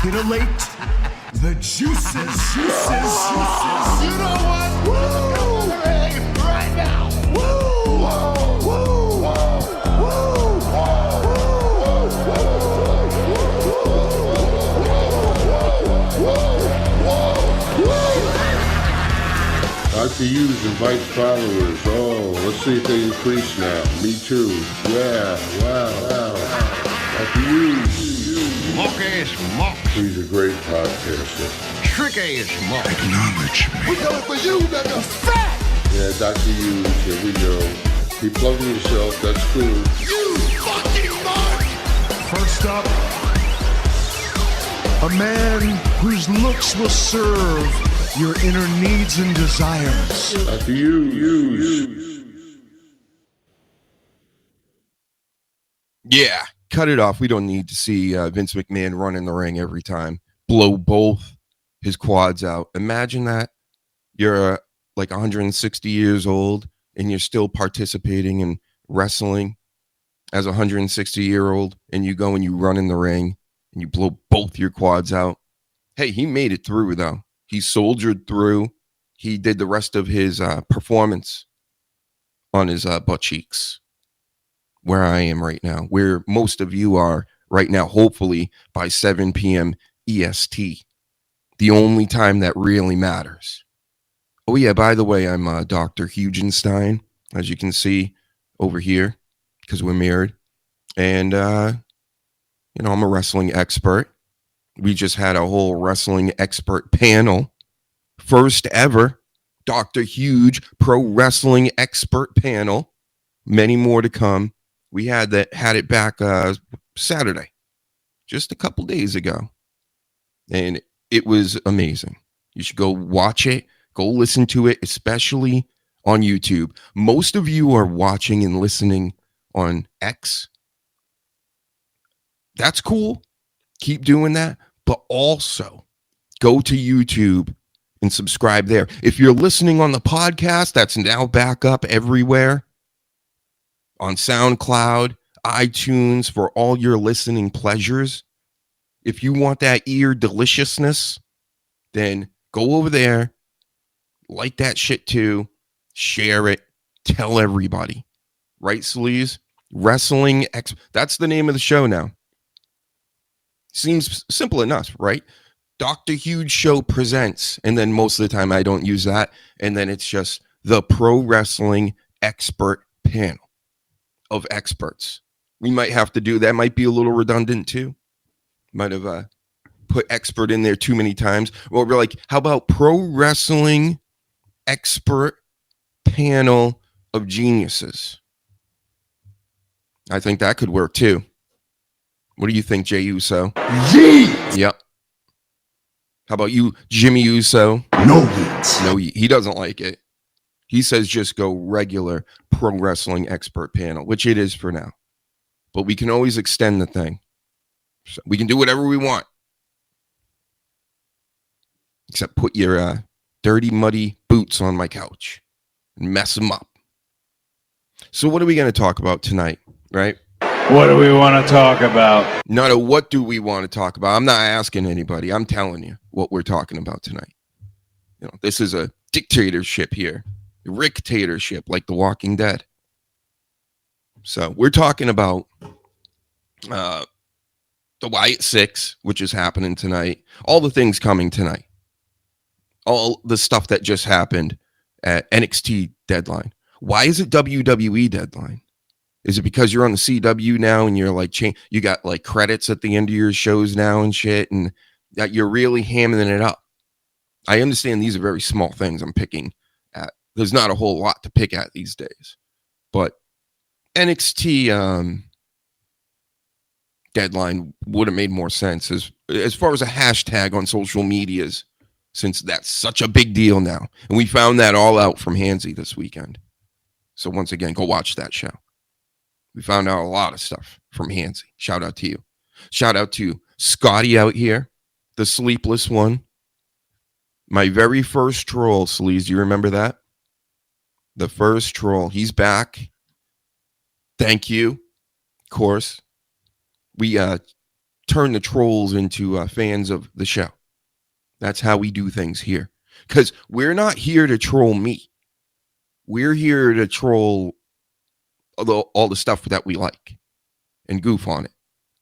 titillate the juices. You know what? Woo! Right now. Woo! Woo! Dr. Hughes invites followers. Oh, let's see if they increase now. Me too. Yeah, wow. Dr. Hughes. Monkey smoke. He's a great podcaster. Tricky smoke. Acknowledge me. We coming for you, nigga. Fat! Yeah, Dr. Hughes, here we go. Keep plugging yourself, that's cool. You fucking mark! First up, a man whose looks will serve your inner needs and desires. Dr. Hughes. Yeah, cut it off. We don't need to see Vince McMahon run in the ring every time. Blow both his quads out. Imagine that. You're like 160 years old and you're still participating in wrestling as a 160-year-old, and you go and you run in the ring and you blow both your quads out. Hey, he made it through, though. He soldiered through. He did the rest of his performance on his butt cheeks, where I am right now, where most of you are right now, hopefully by 7 p.m. EST, the only time that really matters. Oh, yeah, by the way, I'm Dr. Hugenstein, as you can see over here, because we're married. And, I'm a wrestling expert. We just had a whole wrestling expert panel. First ever Dr. Huge Pro Wrestling Expert Panel. Many more to come. We had it back Saturday, just a couple days ago. And it was amazing. You should go watch it. Go listen to it, especially on YouTube. Most of you are watching and listening on X. That's cool. Keep doing that. But also go to YouTube and subscribe there. If you're listening on the podcast, that's now back up everywhere on SoundCloud, iTunes, for all your listening pleasures. If you want that ear deliciousness, then go over there, like that shit too, share it, tell everybody. Right, Sleaze? That's the name of the show now. Seems simple enough, right? Dr. Huge Show presents, and then most of the time I don't use that, and then it's just the Pro Wrestling Expert Panel of experts. We might have to do that. Might be a little redundant too. Might have put expert in there too many times. Well, we're like, how about Pro Wrestling Expert Panel of Geniuses? I think that could work too. What do you think, Jey Uso? Yeet! Yep. How about you, Jimmy Uso? No yeet. No, he doesn't like it. He says just go regular Pro Wrestling Expert Panel, which it is for now. But we can always extend the thing. So we can do whatever we want. Except put your dirty, muddy boots on my couch and mess them up. So what are we going to talk about tonight, right? What do we want to talk about? Not a what do we want to talk about. I'm not asking anybody. I'm telling you what we're talking about tonight. This is a dictatorship here. Ricktatorship, like The Walking Dead. So we're talking about the Wyatt 6, which is happening tonight. All the things coming tonight. All the stuff that just happened at NXT Deadline. Why is it WWE Deadline? Is it because you're on the CW now and you're like, you got like credits at the end of your shows now and shit, and that you're really hamming it up? I understand these are very small things I'm picking at. There's not a whole lot to pick at these days, but NXT Deadline would have made more sense as far as a hashtag on social medias, since that's such a big deal now. And we found that all out from Hansy this weekend. So once again, go watch that show. We found out a lot of stuff from Hansy. Shout out to you. Shout out to Scotty out here, the sleepless one. My very first troll, Sleaze. Do you remember that? The first troll. He's back. Thank you. Of course. We turn the trolls into fans of the show. That's how we do things here. Because we're not here to troll me. We're here to troll all the stuff that we like and goof on it.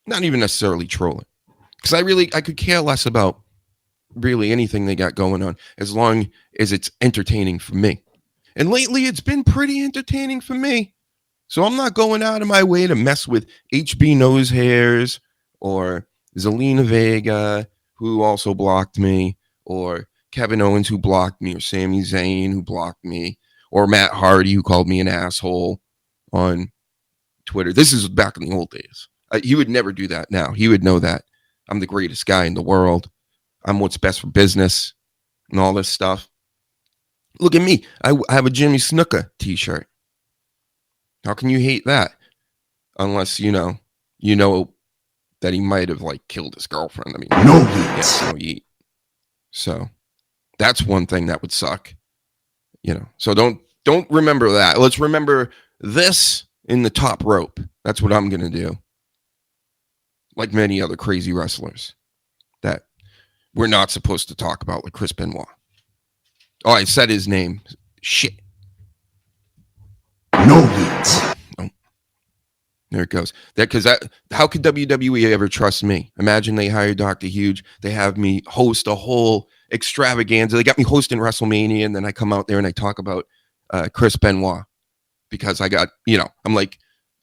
Not even necessarily troll it. Because I could care less about really anything they got going on as long as it's entertaining for me. And lately it's been pretty entertaining for me. So I'm not going out of my way to mess with HB Nose Hairs or Zelina Vega, who also blocked me, or Kevin Owens, who blocked me, or Sami Zayn, who blocked me, or Matt Hardy, who called me an asshole on Twitter. This is back in the old days. He would never do that now. He would know that I'm the greatest guy in the world. I'm what's best for business and all this stuff. Look at me. I have a Jimmy Snuka t-shirt. How can you hate that? Unless, you know that he might have like killed his girlfriend. I mean, No yeah, heat. no heat. So that's one thing that would suck. So don't remember that. Let's remember this in the top rope. That's what I'm going to do. Like many other crazy wrestlers that we're not supposed to talk about, like Chris Benoit. Oh, I said his name. Shit. No heat. Oh. There it goes. How could WWE ever trust me? Imagine they hired Dr. Huge. They have me host a whole extravaganza. They got me hosting WrestleMania, and then I come out there and I talk about Chris Benoit because I got, I'm like,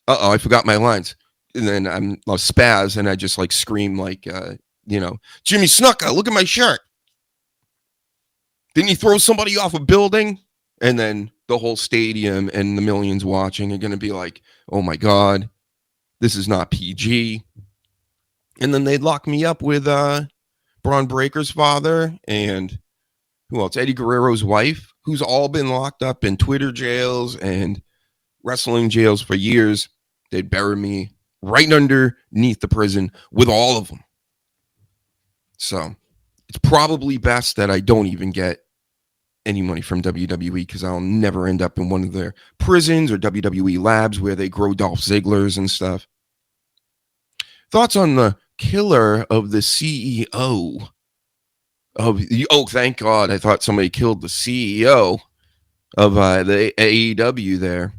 I forgot my lines. And then I'm a spaz and I just like scream like, Jimmy Snuka, look at my shirt. Didn't he throw somebody off a building? And then the whole stadium and the millions watching are going to be like, oh my God, this is not PG. And then they'd lock me up with Braun Breaker's father and who else? Eddie Guerrero's wife, who's all been locked up in Twitter jails and wrestling jails for years. They'd bury me right underneath the prison with all of them. So it's probably best that I don't even get any money from WWE because I'll never end up in one of their prisons or WWE labs where they grow Dolph Zigglers and stuff. Thoughts on the killer of the CEO of the, oh, thank God. I thought somebody killed the CEO of the AEW there,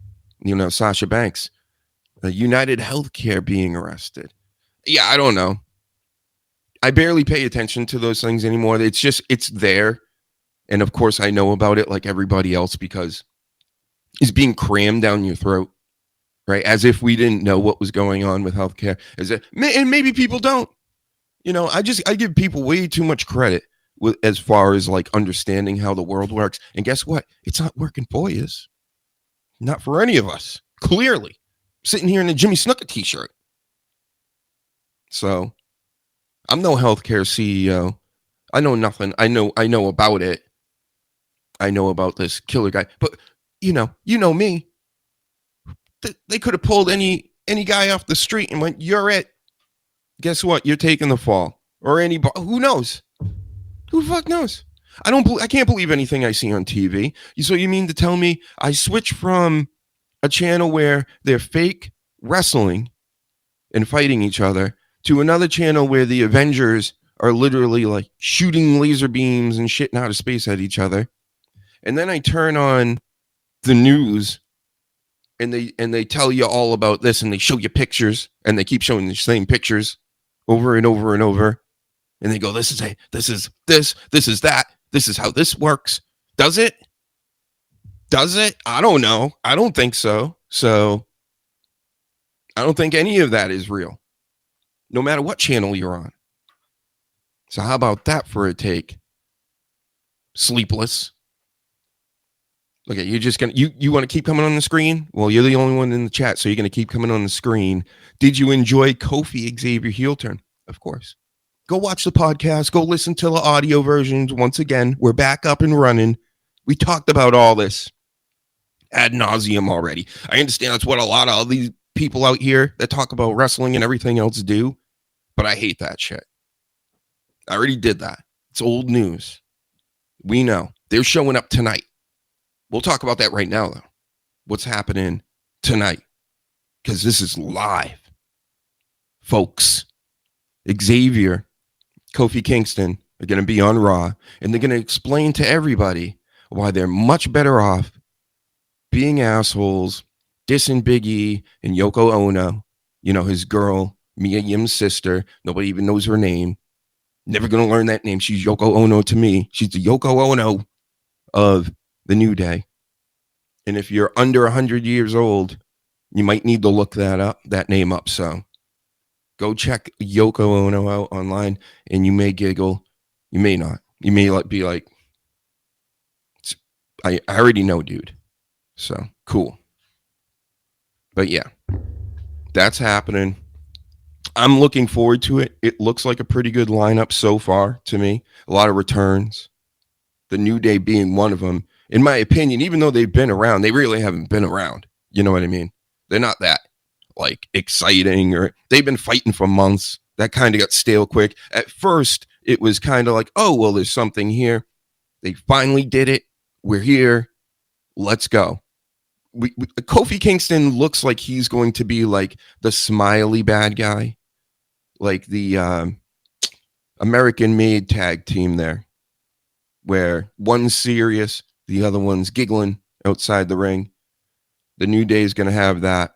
Sasha Banks. United Healthcare being arrested. Yeah, I don't know. I barely pay attention to those things anymore. It's there. And of course, I know about it like everybody else because it's being crammed down your throat, right? As if we didn't know what was going on with healthcare. And maybe people don't. I give people way too much credit as far as like understanding how the world works. And guess what? It's not working for you. Not for any of us. Clearly. Sitting here in a Jimmy Snuka t-shirt. So I'm no healthcare CEO. I know nothing. I know about it. I know about this killer guy. But you know me. They could have pulled any guy off the street and went, "You're it." Guess what? You're taking the fall. Or anybody. Who knows? Who the fuck knows? I can't believe anything I see on TV. So you mean to tell me I switch from a channel where they're fake wrestling and fighting each other to another channel where the Avengers are literally like shooting laser beams and shitting out of space at each other. And then I turn on the news and they tell you all about this and they show you pictures and they keep showing the same pictures over and over and over. And they go, this is that, this is how this works. Does it? I don't know. I don't think so. So I don't think any of that is real, no matter what channel you're on. So how about that for a take? Sleepless. Okay, you're just gonna you want to keep coming on the screen? Well, you're the only one in the chat, so you're gonna keep coming on the screen. Did you enjoy Kofi Xavier heel turn? Of course. Go watch the podcast. Go listen to the audio versions. Once again, we're back up and running. We talked about all this ad nauseum already. I understand that's what a lot of these people out here that talk about wrestling and everything else do, but I hate that shit. I already did that. It's old news. We know. They're showing up tonight. We'll talk about that right now, though. What's happening tonight? Because this is live, folks. Xavier, Kofi Kingston are going to be on Raw, and they're going to explain to everybody why they're much better off being assholes, dissing Big E and Yoko Ono, his girl, Mia Yim's sister. Nobody even knows her name. Never going to learn that name. She's Yoko Ono to me. She's the Yoko Ono of the New Day. And if you're under 100 years old, you might need to look that name up. So go check Yoko Ono out online, and you may giggle. You may not. You may be like, I already know, dude. So cool. But yeah, that's happening. I'm looking forward to it. It looks like a pretty good lineup so far to me. A lot of returns. The New Day being one of them. In my opinion, even though they've been around, they really haven't been around. You know what I mean? They're not that exciting, or they've been fighting for months. That kind of got stale quick. At first, it was kind of like, oh, well, there's something here. They finally did it. We're here. Let's go. Kofi Kingston looks like he's going to be like the smiley bad guy, like the American-made tag team there, where one's serious, the other one's giggling outside the ring. The New Day is going to have that.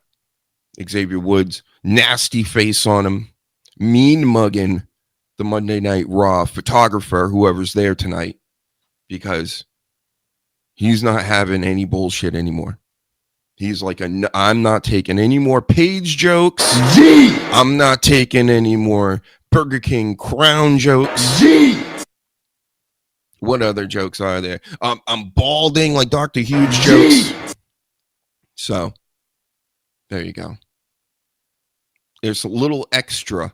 Xavier Woods, nasty face on him, mean mugging the Monday Night Raw photographer, whoever's there tonight, because he's not having any bullshit anymore. He's like, I'm not taking any more Page jokes. I'm not taking any more Burger King Crown jokes. What other jokes are there? I'm balding like Dr. Huge jokes. So there you go. There's a little extra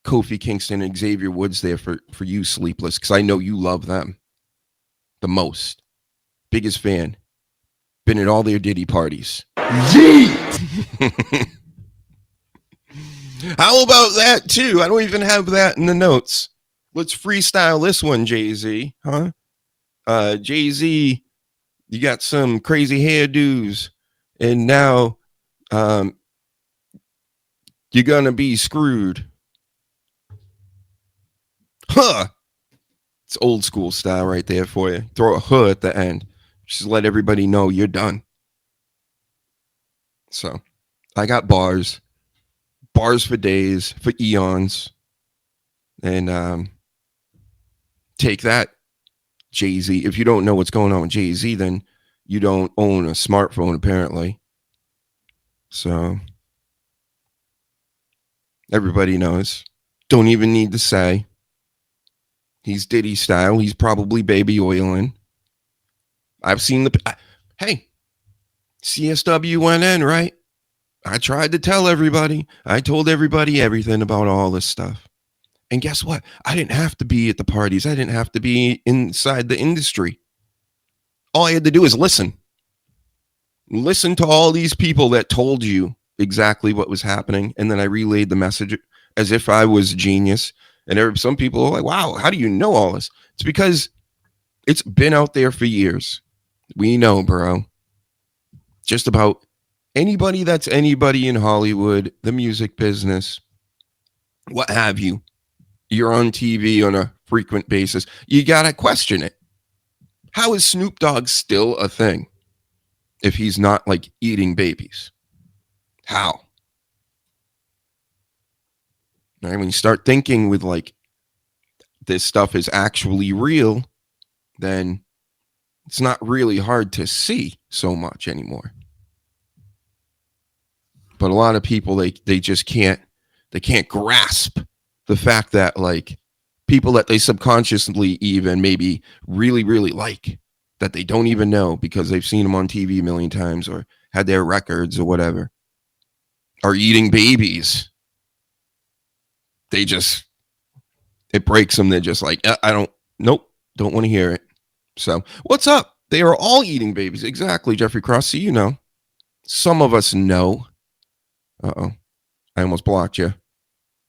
Kofi Kingston and Xavier Woods there for you, Sleepless, because I know you love them the most. Biggest fan. Been at all their Diddy parties. How about that too? I don't even have that in the notes. Let's freestyle this one, Jay-Z. Huh? Jay-Z, you got some crazy hairdos, and now you're gonna be screwed. Huh. It's old school style right there for you. Throw a huh at the end. Just let everybody know you're done. So I got bars for days, for eons. And take that, Jay-Z. If you don't know what's going on with Jay-Z, then you don't own a smartphone, apparently. So everybody knows. Don't even need to say. He's Diddy style. He's probably baby oiling. I've seen hey, CSW went in, right? I tried to tell everybody. I told everybody everything about all this stuff. And guess what? I didn't have to be at the parties. I didn't have to be inside the industry. All I had to do is listen. Listen to all these people that told you exactly what was happening. And then I relayed the message as if I was a genius. And some people are like, wow, how do you know all this? It's because it's been out there for years. We know, bro. Just about anybody that's anybody in Hollywood, the music business, what have you. You're on TV on a frequent basis. You got to question it. How is Snoop Dogg still a thing if he's not like eating babies? How? Right? When you start thinking with like this stuff is actually real, then it's not really hard to see so much anymore. But a lot of people, they just can't grasp the fact that like people that they subconsciously even maybe really, really like, that they don't even know because they've seen them on TV a million times or had their records or whatever, are eating babies. It breaks them. They're just like, don't want to hear it. So what's up? They are all eating babies. Exactly, Jeffrey Cross. So you know. Some of us know. Uh-oh. I almost blocked you.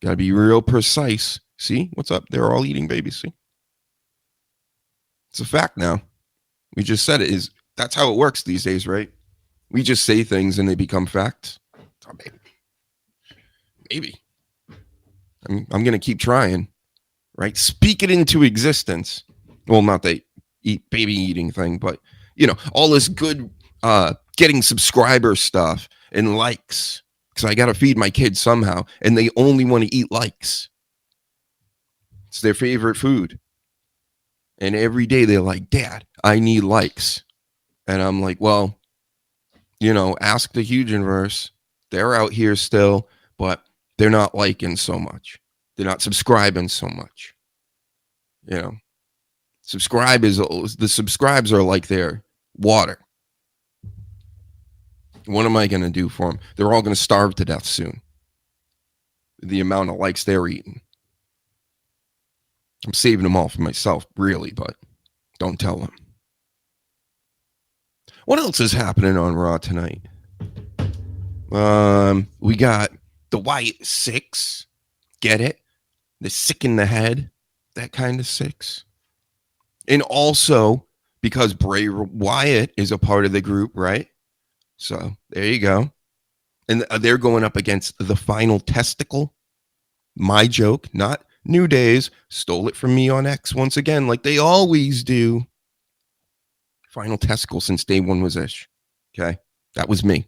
Got to be real precise. See? What's up? They're all eating babies. See? It's a fact now. We just said it. That's how it works these days, right? We just say things and they become facts. Oh, maybe. I'm going to keep trying, right? Speak it into existence. Well, not the baby eating thing, but, all this good getting subscriber stuff and likes, because I got to feed my kids somehow, and they only want to eat likes. It's their favorite food. And every day they're like, Dad, I need likes. And I'm like, well, ask the Huge Inverse. They're out here still, but they're not liking so much. They're not subscribing so much. The subscribes are like their water. What am I going to do for them? They're all going to starve to death soon. The amount of likes they're eating. I'm saving them all for myself, really, but don't tell them. What else is happening on Raw tonight? We got the Wyatt 6. Get it? The sick in the head. That kind of 6. And also, because Bray Wyatt is a part of the group, right? So, there you go. And they're going up against the Final Testicle. My joke, not New Days. Stole it from me on X once again, like they always do. Final Testicle since day one was Ish. Okay? That was me.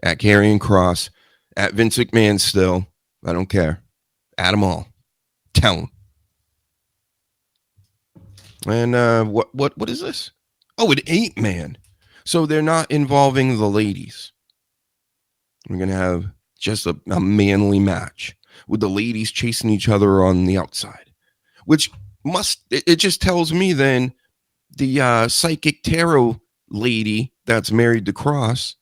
At Karrion Kross. At Vince McMahon still. I don't care. At them all. Tell them. And what is this? Oh, an 8-man. So they're not involving the ladies. We're going to have just a manly match with the ladies chasing each other on the outside. Which it just tells me then the psychic tarot lady that's married to Cross,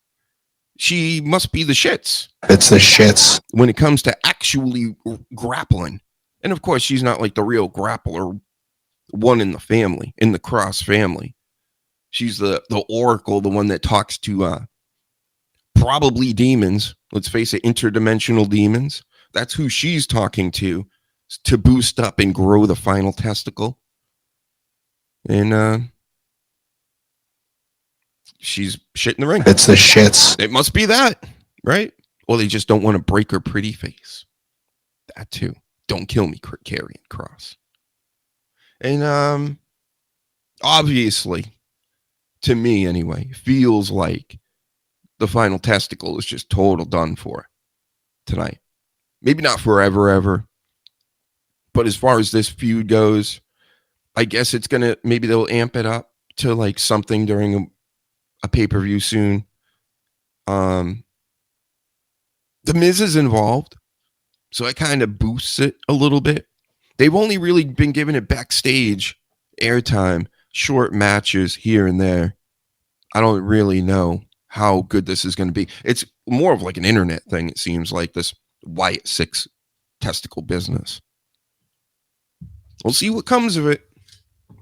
she must be the shits. It's the shits. When it comes to actually grappling. And of course, she's not like the real grappler one in the family, in the Cross family. She's the oracle, the one that talks to probably demons. Let's face it, interdimensional demons. That's who she's talking to boost up and grow the final testicle. And she's shit in the ring. It's the shits. It must be that, right? Or they just don't want to break her pretty face. That too. Don't kill me, Karrion Kross. And obviously, to me anyway, feels like the final testicle is just total done for tonight. Maybe not forever, ever. But as far as this feud goes, I guess it's going to, maybe they'll amp it up to like something during a pay-per-view soon. The Miz is involved, so it kind of boosts it a little bit. They've only really been giving it backstage airtime, short matches here and there. I don't really know how good this is going to be. It's more of like an internet thing, it seems like, this Wyatt 6 testicle business. We'll see what comes of it.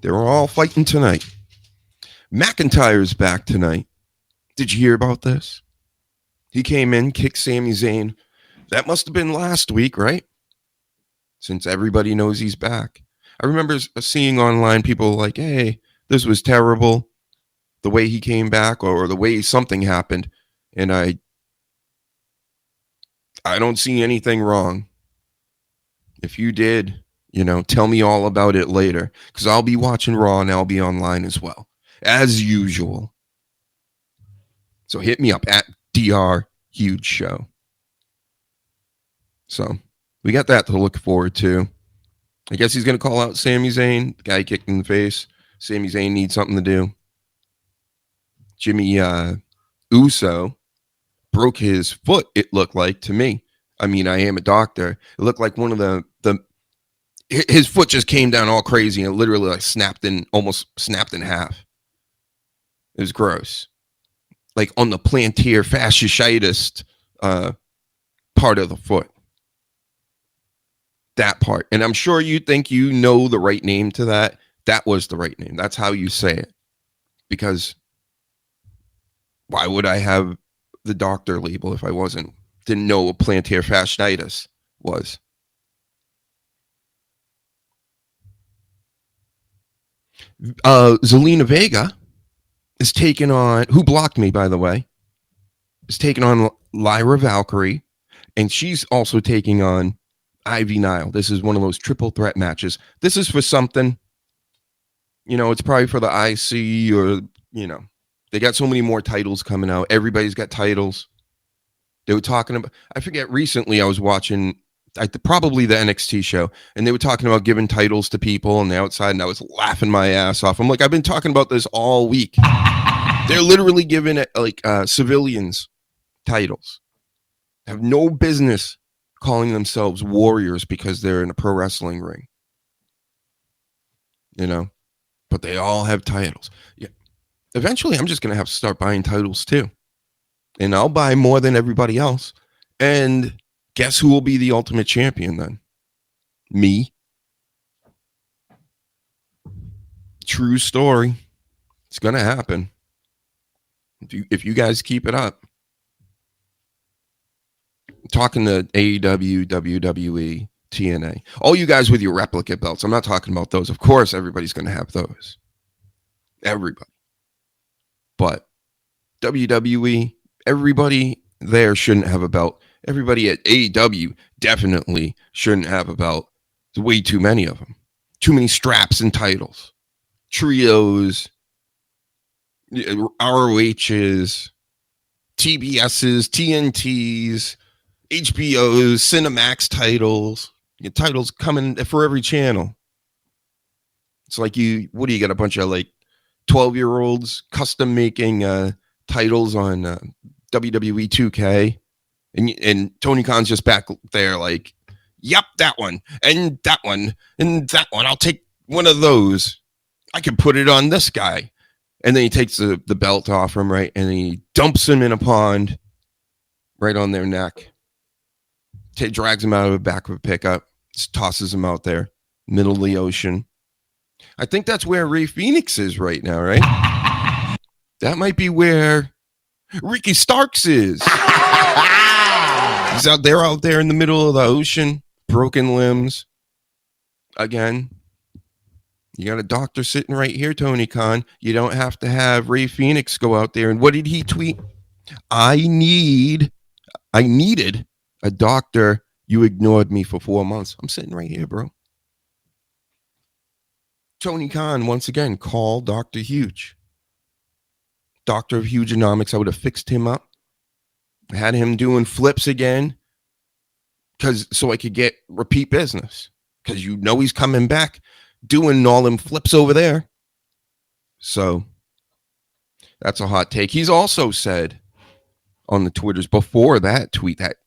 They're all fighting tonight. McIntyre's back tonight. Did you hear about this? He came in, kicked Sami Zayn. That must have been last week, right? Since everybody knows he's back. I remember seeing online people like, hey, this was terrible. The way he came back or the way something happened. And I don't see anything wrong. If you did, tell me all about it later. Because I'll be watching Raw and I'll be online as well. As usual. So hit me up at DrHUGEshow. So we got that to look forward to. I guess he's going to call out Sami Zayn. The guy kicked in the face. Sami Zayn needs something to do. Jimmy Uso broke his foot, it looked like to me. I mean, I am a doctor. It looked like one of his foot just came down all crazy and literally like almost snapped in half. It was gross. Like on the plantar fasciitis part of the foot. That part. And I'm sure you think you know the right name to that. That was the right name. That's how you say it. Because why would I have the doctor label if I didn't know what plantar fasciitis was? Zelina Vega is taking on, who blocked me, by the way, is taking on Lyra Valkyrie, and she's also taking on Ivy Nile. This is one of those triple threat matches. This is for something. It's probably for the IC or, they got so many more titles coming out. Everybody's got titles. They were talking about, I forget, recently I was watching probably the NXT show, and they were talking about giving titles to people on the outside, and I was laughing my ass off. I'm like, I've been talking about this all week. They're literally giving it like civilians titles. Have no business calling themselves warriors because they're in a pro wrestling ring. But they all have titles. Yeah. Eventually, I'm just going to have to start buying titles too. And I'll buy more than everybody else. And guess who will be the ultimate champion then? Me. True story. It's going to happen. If you guys keep it up. I'm talking to AEW, WWE, TNA. All you guys with your replicate belts. I'm not talking about those. Of course, everybody's going to have those. Everybody. But WWE, everybody there shouldn't have a belt. Everybody at AEW definitely shouldn't have a belt. There's way too many of them. Too many straps and titles. Trios, ROHs, TBSs, TNTs, HBOs, Cinemax titles. Your titles coming for every channel. It's like what do you got? A bunch of like 12-year-olds custom making titles on WWE 2K, and Tony Khan's just back there like, yep, that one and that one and that one. I'll take one of those. I can put it on this guy. And then he takes the belt off him, right? And he dumps him in a pond right on their neck. Drags him out of the back of a pickup. Just tosses him out there, middle of the ocean. I think that's where Ray Phoenix is right now, right? That might be where Ricky Starks is. He's out there in the middle of the ocean, broken limbs. Again, you got a doctor sitting right here, Tony Khan. You don't have to have Ray Phoenix go out there. And what did he tweet? I needed a doctor. You ignored me for 4 months. I'm sitting right here, bro. Tony Khan, once again, call Dr. Huge. Doctor of Hugeonomics. I would have fixed him up. I had him doing flips again so I could get repeat business. Because he's coming back doing all them flips over there. So that's a hot take. He's also said on the Twitters before that tweet, that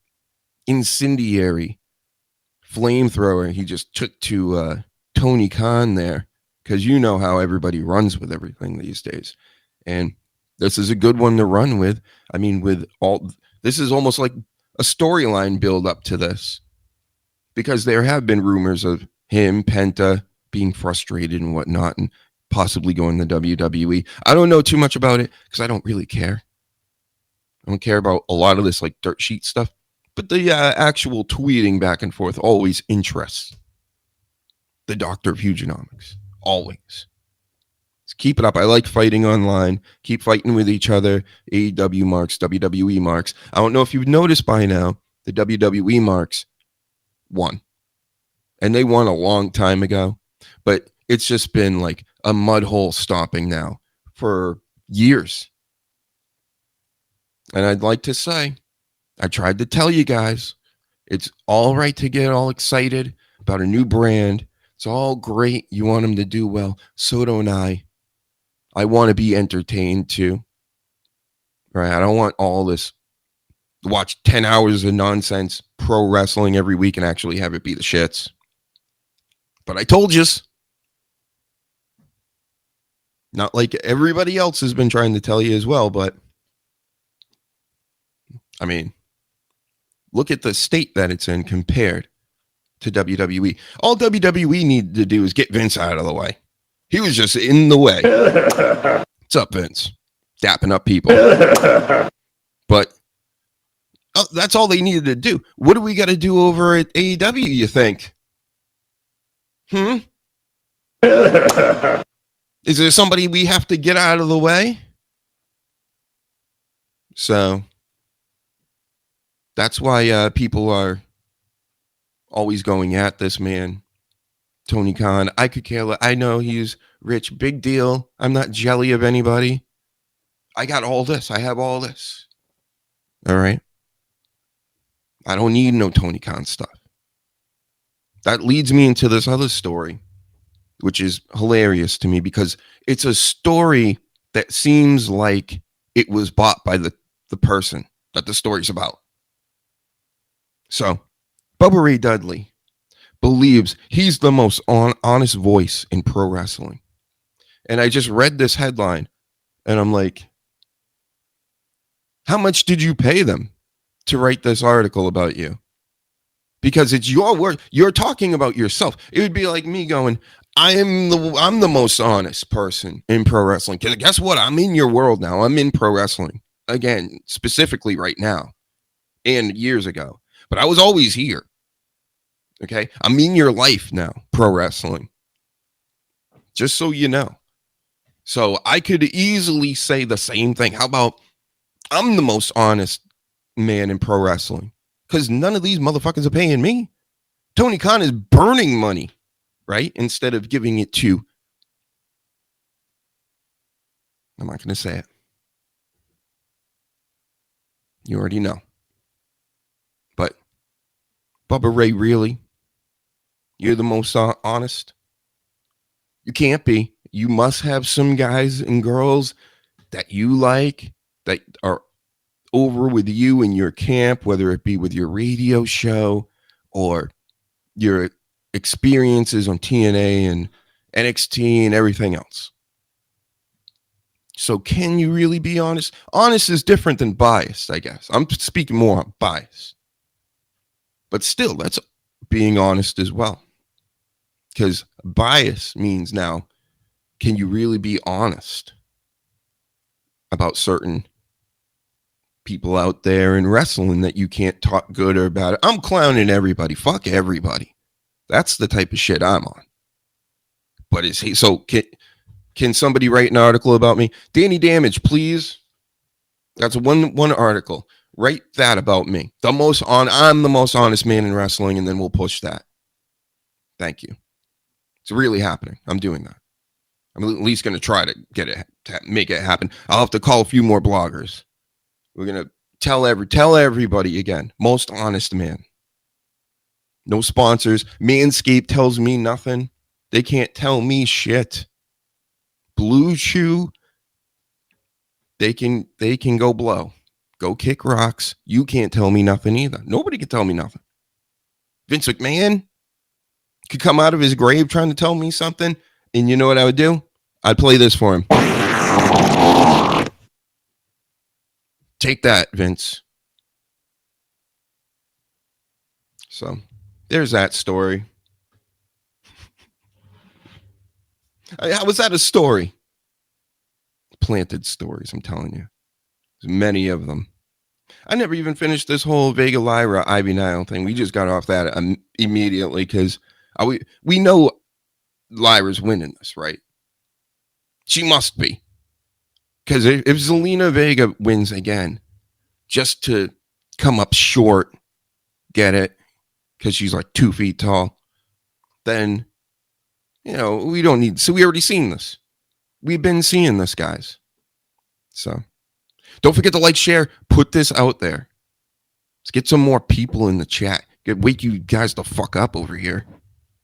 incendiary flamethrower he just took to Tony Khan there, because you know how everybody runs with everything these days. And this is a good one to run with. I mean, this is almost like a storyline build up to this, because there have been rumors of him, Penta, being frustrated and whatnot, and possibly going to WWE. I don't know too much about it because I don't really care. I don't care about a lot of this like dirt sheet stuff, but the actual tweeting back and forth always interests the Doctor of Hugeonomics. Always. Just keep it up. I like fighting online. Keep fighting with each other. AEW marks, WWE marks. I don't know if you've noticed by now, the WWE marks won. And they won a long time ago. But it's just been like a mud hole stomping now for years. And I'd like to say, I tried to tell you guys, it's all right to get all excited about a new brand. It's all great. You want them to do well. So don't I. I want to be entertained too. Right? I don't want all this, watch 10 hours of nonsense pro wrestling every week and actually have it be the shits. But I told you. Not like everybody else has been trying to tell you as well, but I mean, look at the state that it's in compared to WWE. All WWE needed to do is get Vince out of the way. He was just in the way. What's up, Vince? Dapping up people. But that's all they needed to do. What do we got to do over at AEW, you think? Is there somebody we have to get out of the way? So that's why people are always going at this man, Tony Khan. I could care less. I know he's rich. Big deal. I'm not jelly of anybody. I got all this. I have all this. All right. I don't need no Tony Khan stuff. That leads me into this other story, which is hilarious to me because it's a story that seems like it was bought by the person that the story's about. So, Bubba Ray Dudley believes he's the most honest voice in pro wrestling. And I just read this headline and I'm like, how much did you pay them to write this article about you? Because it's your word. You're talking about yourself. It would be like me going, I'm the most honest person in pro wrestling. Because guess what? I'm in your world now. I'm in pro wrestling. Again, specifically right now and years ago. But I was always here. Okay? I'm in your life now, pro wrestling. Just so you know. So I could easily say the same thing. How about I'm the most honest man in pro wrestling? Because none of these motherfuckers are paying me. Tony Khan is burning money, right? Instead of giving it to, I'm not going to say it. You already know. But Bubba Ray, really? You're the most honest? You can't be. You must have some guys and girls that you like that are over with you in your camp, whether it be with your radio show or your experiences on TNA and NXT and everything else. So can you really be honest? Honest is different than biased, I guess. I'm speaking more on bias. But still, that's being honest as well. Because bias means now, can you really be honest about certain people out there in wrestling that you can't talk good or bad? I'm clowning everybody. Fuck everybody. That's the type of shit I'm on. But is he so can somebody write an article about me? Danny Damage, please. That's one article. Write that about me. I'm the most honest man in wrestling, and then we'll push that. Thank you. It's really happening. I'm doing that. I'm at least going to try to get it to make it happen. I'll have to call a few more bloggers. We're going to tell everybody again. Most honest man. No sponsors. Manscaped tells me nothing. They can't tell me shit. Blue Chew, they can go blow. Go kick rocks. You can't tell me nothing either. Nobody can tell me nothing. Vince McMahon could come out of his grave trying to tell me something, and you know what I would do? I'd play this for him. Take that, Vince. So, there's that story. How was that a story? Planted stories, I'm telling you. There's many of them. I never even finished this whole Vega Lyra Ivy Nile thing. We just got off that immediately because we know Lyra's winning this, right? She must be. Because if Zelina Vega wins again, just to come up short, get it, because she's like 2 feet tall, then, you know, we don't need, so we already seen this. We've been seeing this, guys. So, don't forget to like, share, put this out there. Let's get some more people in the chat. Wake you guys the fuck up over here.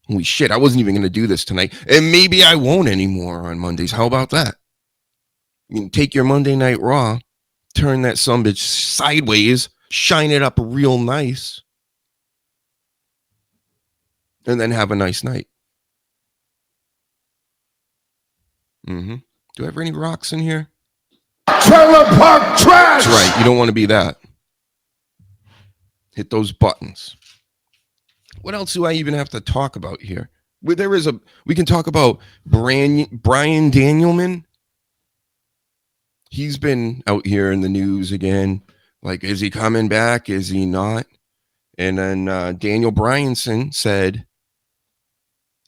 Holy shit, I wasn't even going to do this tonight. And maybe I won't anymore on Mondays. How about that? You can take your Monday Night Raw, turn that sumbitch sideways, shine it up real nice, and then have a nice night. Do I have any rocks in here? Trailer park trash. That's right. You don't want to be that. Hit those buttons. What else do I even have to talk about here? We can talk about Brian Danielman. He's been out here in the news again. Like, is he coming back? Is he not? And then Daniel Bryanson said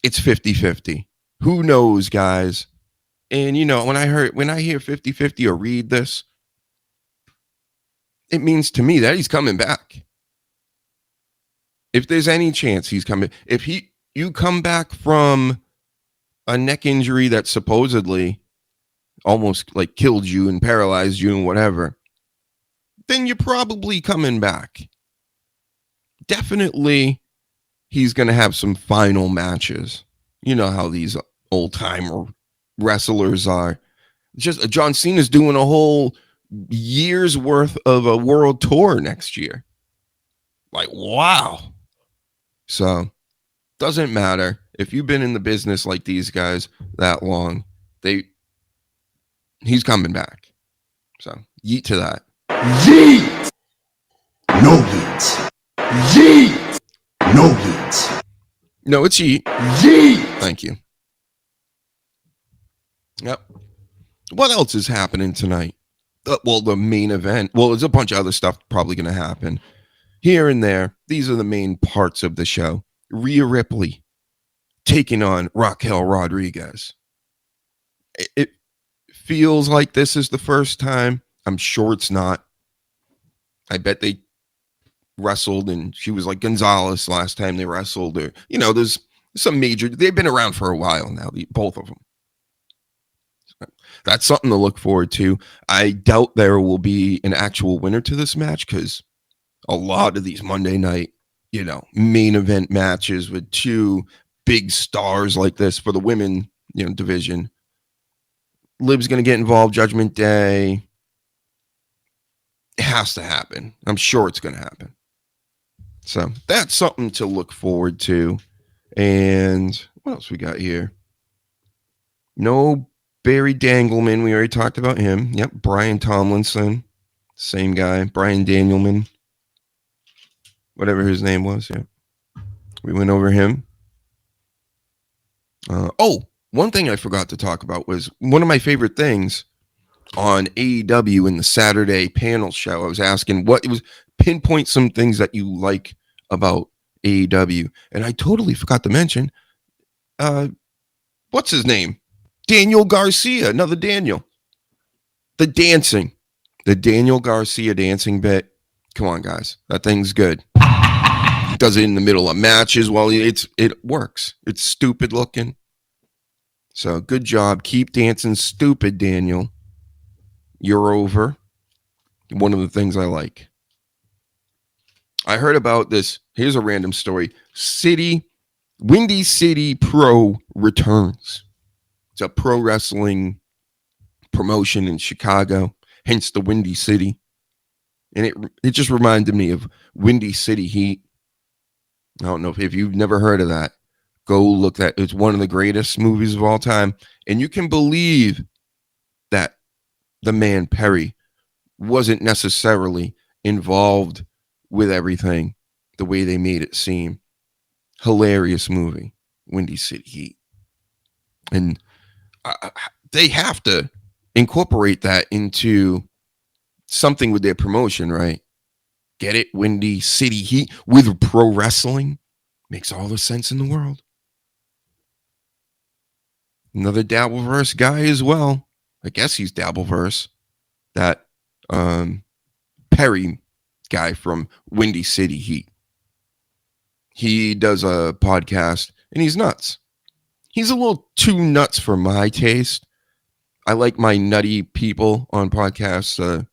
it's 50-50. Who knows, guys? And, you know, when I hear 50-50 or read this, it means to me that he's coming back. if there's any chance he's coming, if you come back from a neck injury that supposedly almost like killed you and paralyzed you and whatever, then you're probably coming back. Definitely, he's going to have some final matches. You know how these old-timer wrestlers are. Just John Cena's doing a whole year's worth of a world tour next year. Like, wow. So, doesn't matter. If you've been in the business like these guys that long, he's coming back. So, yeet to that. Yeet! No yeet. Yeet! No yeet. No, it's yeet. Yeet! Thank you. Yep. What else is happening tonight? Well, the main event. Well, there's a bunch of other stuff probably going to happen. Here and there. These are the main parts of the show. Rhea Ripley taking on Raquel Rodriguez. It feels like this is the first time. I'm sure it's not. I bet they wrestled and she was like Gonzalez last time they wrestled. Or, there's some major. They've been around for a while now, both of them. That's something to look forward to. I doubt there will be an actual winner to this match because a lot of these Monday night, main event matches with two big stars like this for the women, division. Liv's going to get involved. Judgment Day. It has to happen. I'm sure it's going to happen. So that's something to look forward to. And what else we got here? No Barry Dangleman. We already talked about him. Yep. Brian Tomlinson. Same guy. Brian Danielman. Whatever his name was. Yeah. We went over him. One thing I forgot to talk about was one of my favorite things on AEW in the Saturday panel show. I was asking pinpoint some things that you like about AEW. And I totally forgot to mention, what's his name? Daniel Garcia, another Daniel. The dancing. The Daniel Garcia dancing bit. Come on, guys. That thing's good. Does it in the middle of matches. Well, it works. It's stupid looking. So good job. Keep dancing stupid, Daniel. You're over. One of the things I like. I heard about this. Here's a random story. Windy City Pro returns. It's a pro wrestling promotion in Chicago, hence the Windy City. And it just reminded me of Windy City Heat. I don't know if you've never heard of that. Go look that. It's one of the greatest movies of all time. And you can believe that the man Perry wasn't necessarily involved with everything the way they made it seem. Hilarious movie, Windy City Heat. And they have to incorporate that into something with their promotion, right? Get it? Windy City Heat with pro wrestling. Makes all the sense in the world. Another Dabbleverse guy as well. I guess he's Dabbleverse. That Perry guy from Windy City Heat. He does a podcast and he's nuts. He's a little too nuts for my taste. I like my nutty people on podcasts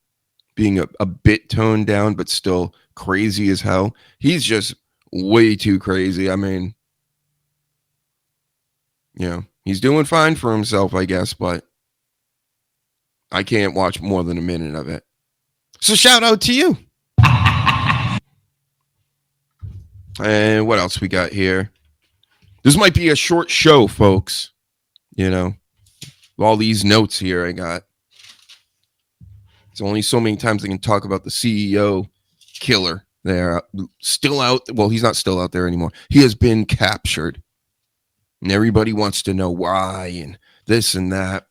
being a bit toned down, but still crazy as hell. He's just way too crazy. I mean, he's doing fine for himself, I guess, but I can't watch more than a minute of it. So shout out to you. And what else we got here? This might be a short show, folks. All these notes here I got. It's only so many times I can talk about the CEO killer there. Still out. Well, he's not still out there anymore. He has been captured. And everybody wants to know why and this and that.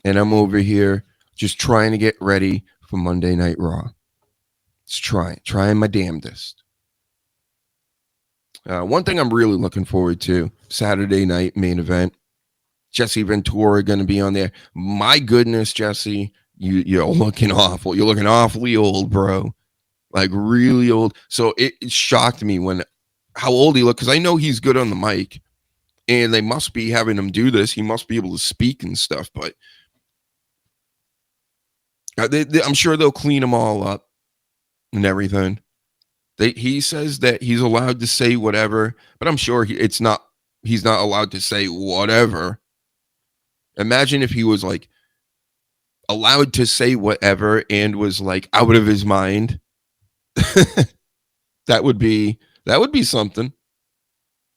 And I'm over here just trying to get ready for Monday Night Raw. Just trying my damnedest. One thing I'm really looking forward to, Saturday night main event. Jesse Ventura going to be on there. My goodness, Jesse, you're looking awful. You're looking awfully old, bro. like really old. So it shocked me when how old he looked, because I know he's good on the mic, and they must be having him do this. He must be able to speak and stuff, but I'm sure they'll clean them all up and everything. He says that he's allowed to say whatever, but I'm sure he's not allowed to say whatever. Imagine if he was like allowed to say whatever and was like out of his mind. That would be something.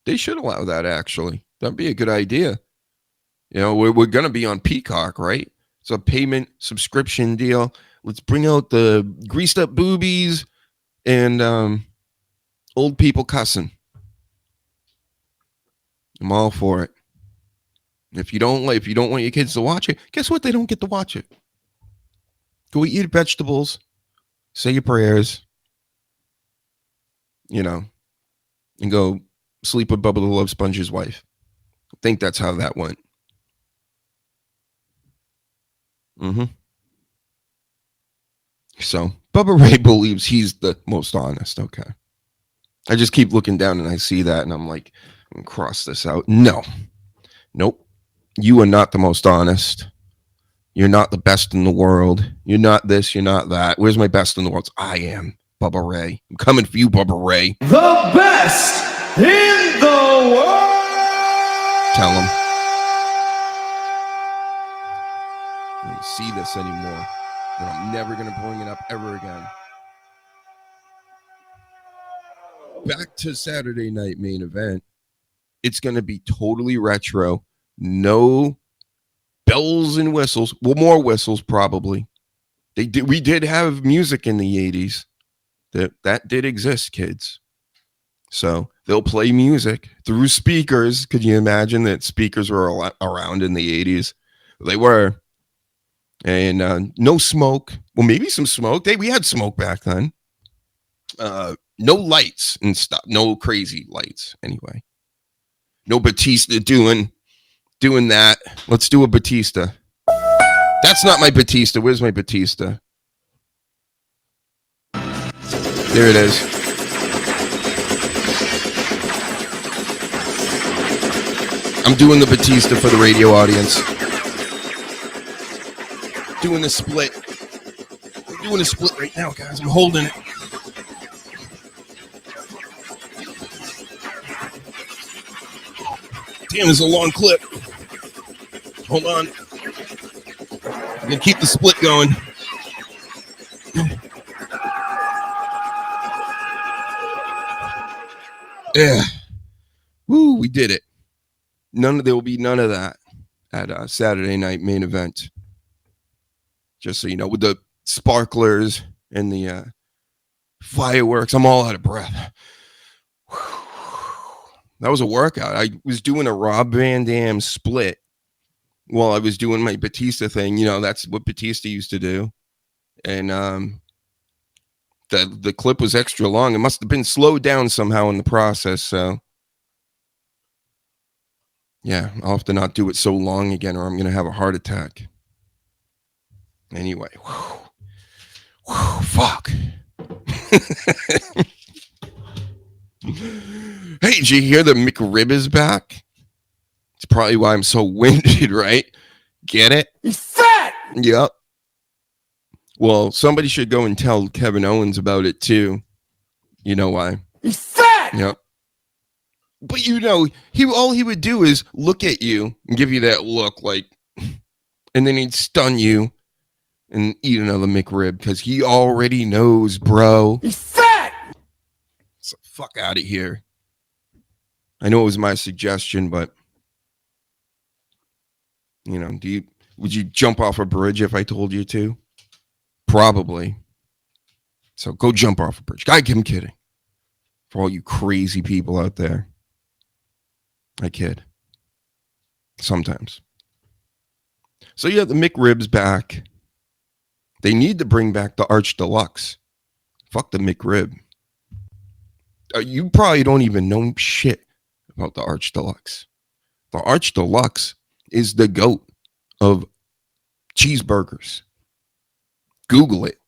They should allow that, actually. That'd be a good idea. You know, we're going to be on Peacock, right? It's a payment subscription deal. Let's bring out the greased up boobies and old people cussing. I'm all for it. If you don't want your kids to watch it, guess what? They don't get to watch it. Go eat vegetables, say your prayers, you know, and go sleep with Bubba the Love Sponge's wife. I think that's how that went. So Bubba Ray believes he's the most honest. Okay. I just keep looking down and I see that and I'm like, I'm gonna cross this out. No. Nope. You are not the most honest. You're not the best in the world. You're not this. You're not that. Where's my best in the world? I am Bubba Ray. I'm coming for you, Bubba Ray. The best in the world. Tell him. I don't see this anymore. And I'm never going to bring it up ever again. Back to Saturday night main event. It's going to be totally retro. No bells and whistles. Well, more whistles probably. We did have music in the 80s. That did exist, kids. So they'll play music through speakers. Could you imagine that speakers were around in the 80s? They were. And no smoke. Well, maybe some smoke. We had smoke back then. No lights and stuff. No crazy lights anyway. No Batista doing that. Let's do a Batista. That's not my Batista. Where's my Batista? There it is. I'm doing the Batista for the radio audience. Doing the split. I'm doing a split right now, guys. I'm holding it. Damn, it's a long clip. Hold on. I'm gonna keep the split going. Yeah. Woo, we did it. There will be none of that at Saturday night main event. Just so you know, with the sparklers and the fireworks, I'm all out of breath. That was a workout. I was doing a Rob Van Dam split while I was doing my Batista thing. You know, that's what Batista used to do. And the clip was extra long. It must have been slowed down somehow in the process. So, yeah, I'll have to not do it so long again or I'm going to have a heart attack. Anyway, fuck. Hey, did you hear the McRib is back? It's probably why I'm so winded, right? Get it? He's fat. Yep. Well, somebody should go and tell Kevin Owens about it too. You know why? He's fat. Yep. But you know, all he would do is look at you and give you that look like, and then he'd stun you and eat another McRib because he already knows, bro. He's fat. So fuck out of here. I know it was my suggestion, but you know, would you jump off a bridge if I told you to? Probably. So go jump off a bridge. I'm kidding. For all you crazy people out there. I kid. Sometimes. So yeah, the McRib's back. They need to bring back the Arch Deluxe. Fuck the McRib. You probably don't even know shit about the Arch Deluxe. The Arch Deluxe is the GOAT of cheeseburgers. Google it.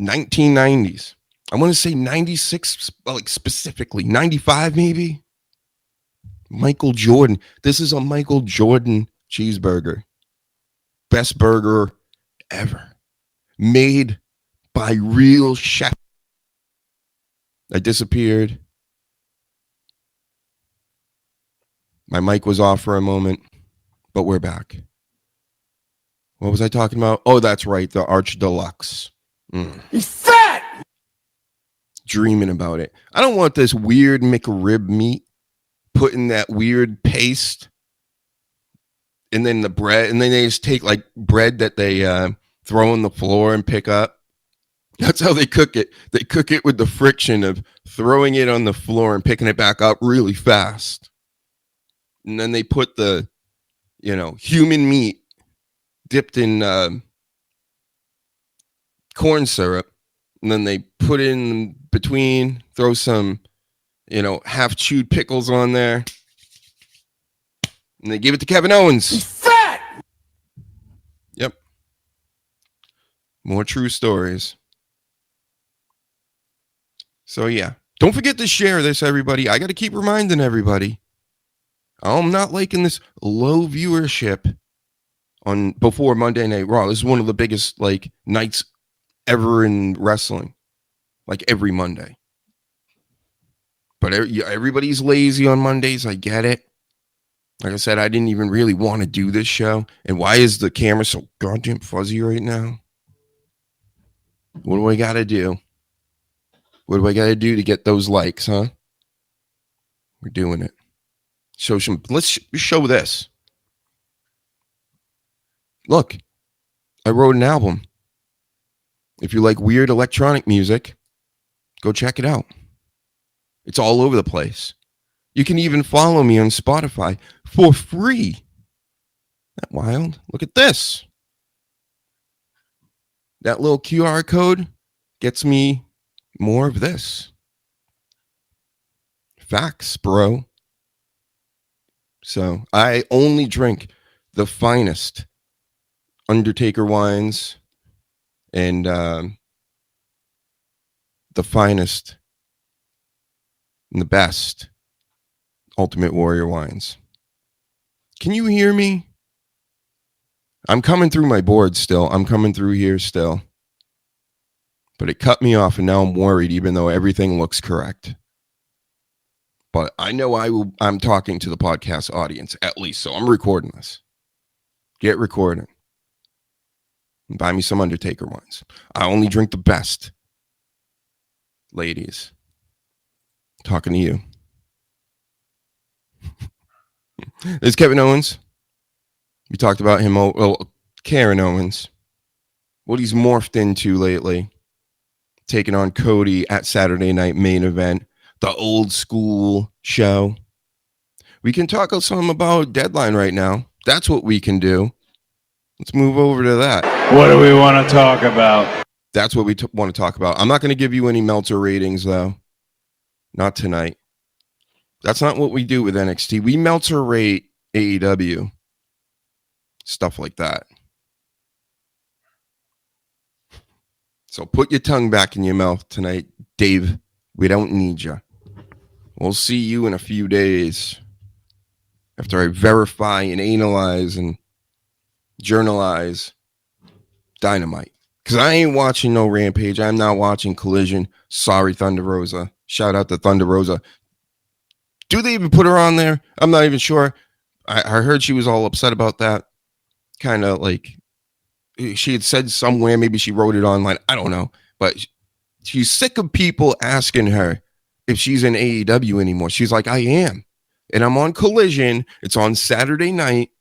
1990s. I want to say 96, like specifically 95, maybe. Michael Jordan. This is a Michael Jordan cheeseburger. Best burger ever. Made by real chef. I disappeared. My mic was off for a moment, but we're back. What was I talking about? Oh, that's right. The Arch Deluxe. He's fat! Dreaming about it. I don't want this weird McRib meat put in that weird paste. And then the bread. And then they just take like bread that they throw on the floor and pick up. That's how they cook it. They cook it with the friction of throwing it on the floor and picking it back up really fast. And then they put the, human meat dipped in corn syrup. And then they put it in between, throw some, half chewed pickles on there. And they give it to Kevin Owens. He's fat! Yep. More true stories. So, yeah. Don't forget to share this, everybody. I got to keep reminding everybody. I'm not liking this low viewership on before Monday Night Raw. This is one of the biggest nights ever in wrestling, like every Monday. But everybody's lazy on Mondays. I get it. Like I said, I didn't even really want to do this show. And why is the camera so goddamn fuzzy right now? What do I got to do? What do I got to do to get those likes, huh? We're doing it. Let's show this. Look, I wrote an album. If you like weird electronic music, go check it out. It's all over the place. You can even follow me on Spotify for free. Isn't that wild? Look at this. That little QR code gets me more of this. Facts, bro. So I only drink the finest Undertaker wines and the finest and the best Ultimate Warrior wines. Can you hear me? I'm coming through my board still. I'm coming through here still. But it cut me off and now I'm worried even though everything looks correct. But I know I'm talking to the podcast audience at least, so I'm recording this. Get recording. And buy me some Undertaker wines. I only drink the best. Ladies. Talking to you. There's Kevin Owens. We talked about him. Karen Owens. What he's morphed into lately. Taking on Cody at Saturday Night Main Event. The old school show. We can talk some about Deadline right now. That's what we can do. Let's move over to that. What do we want to talk about? That's what we want to talk about. I'm not going to give you any Meltzer ratings, though. Not tonight. That's not what we do with NXT. We Meltzer rate AEW. Stuff like that. So put your tongue back in your mouth tonight, Dave. We don't need you. We'll see you in a few days after I verify and analyze and journalize Dynamite. Because I ain't watching no Rampage. I'm not watching Collision. Sorry, Thunder Rosa. Shout out to Thunder Rosa. Do they even put her on there? I'm not even sure. I heard she was all upset about that. Kind of like she had said somewhere, maybe she wrote it online. I don't know. But she's sick of people asking her if she's in AEW anymore. She's like, I am. And I'm on Collision. It's on Saturday night.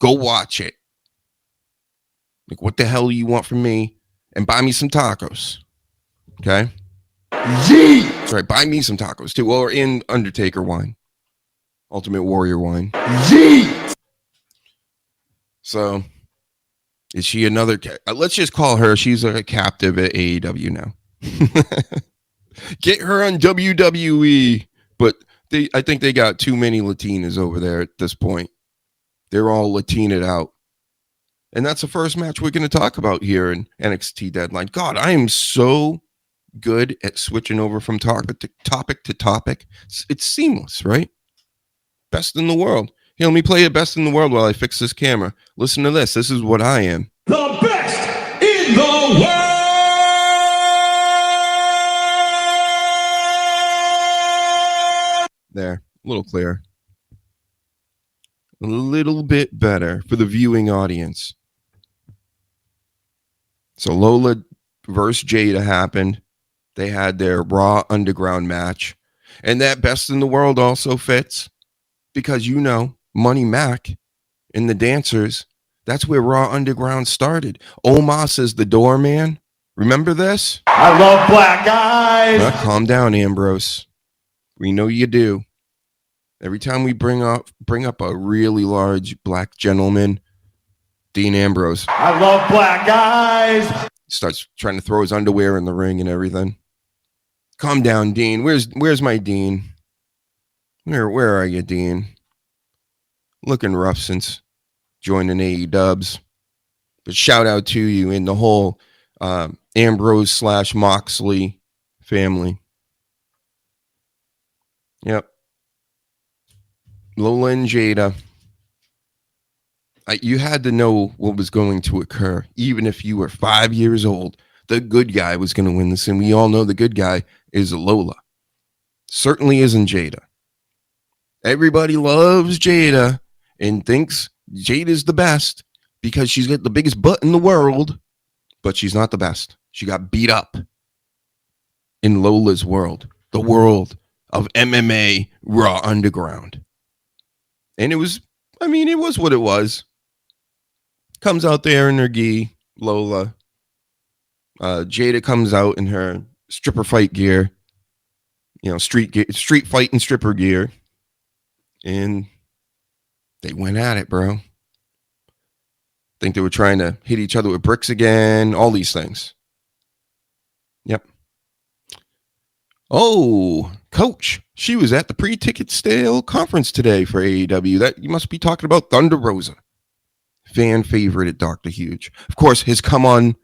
Go watch it. Like, what the hell do you want from me? And buy me some tacos. Okay? Yeet! That's right. Buy me some tacos, too. Or in Undertaker wine. Ultimate Warrior wine. Yeet! So, is she another... let's just call her. She's a captive at AEW now. Get her on WWE. But I think they got too many Latinas over there at this point. They're all Latinaed out. And that's the first match we're going to talk about here in NXT Deadline. God, I am so good at switching over from topic to topic. It's seamless, right? Best in the world. Here, let me play it best in the world while I fix this camera. Listen to this. This is what I am. The best in the world. There, a little clearer. A little bit better for the viewing audience. So Lola versus Jada happened. They had their Raw Underground match. And that best in the world also fits because, you know, Money Mac and the dancers, that's where Raw Underground started. Omos is the doorman. Remember this? I love black guys. Calm down, Ambrose. We know you do. Every time we bring up a really large black gentleman, Dean Ambrose, I love black guys. starts trying to throw his underwear in the ring and everything. Calm down, Dean. Where's my Dean? Where are you, Dean? Looking rough since joining AEW. But shout out to you and the whole Ambrose / Moxley family. Yep. Lola and Jada. You had to know what was going to occur. Even if you were 5 years old, the good guy was going to win this. And we all know the good guy is Lola. Certainly isn't Jada. Everybody loves Jada and thinks Jada's the best because she's got the biggest butt in the world, but she's not the best. She got beat up in Lola's world, the world of MMA Raw Underground. And it was what it was. Comes out there in her gi, Lola. Jada comes out in her stripper fight gear, street fight and stripper gear. And they went at it, bro. Think they were trying to hit each other with bricks again, all these things. Yep. Oh, Coach, she was at the pre-ticket sale conference today for AEW. That you must be talking about Thunder Rosa. Fan favorite at Dr. Huge. Of course, has come on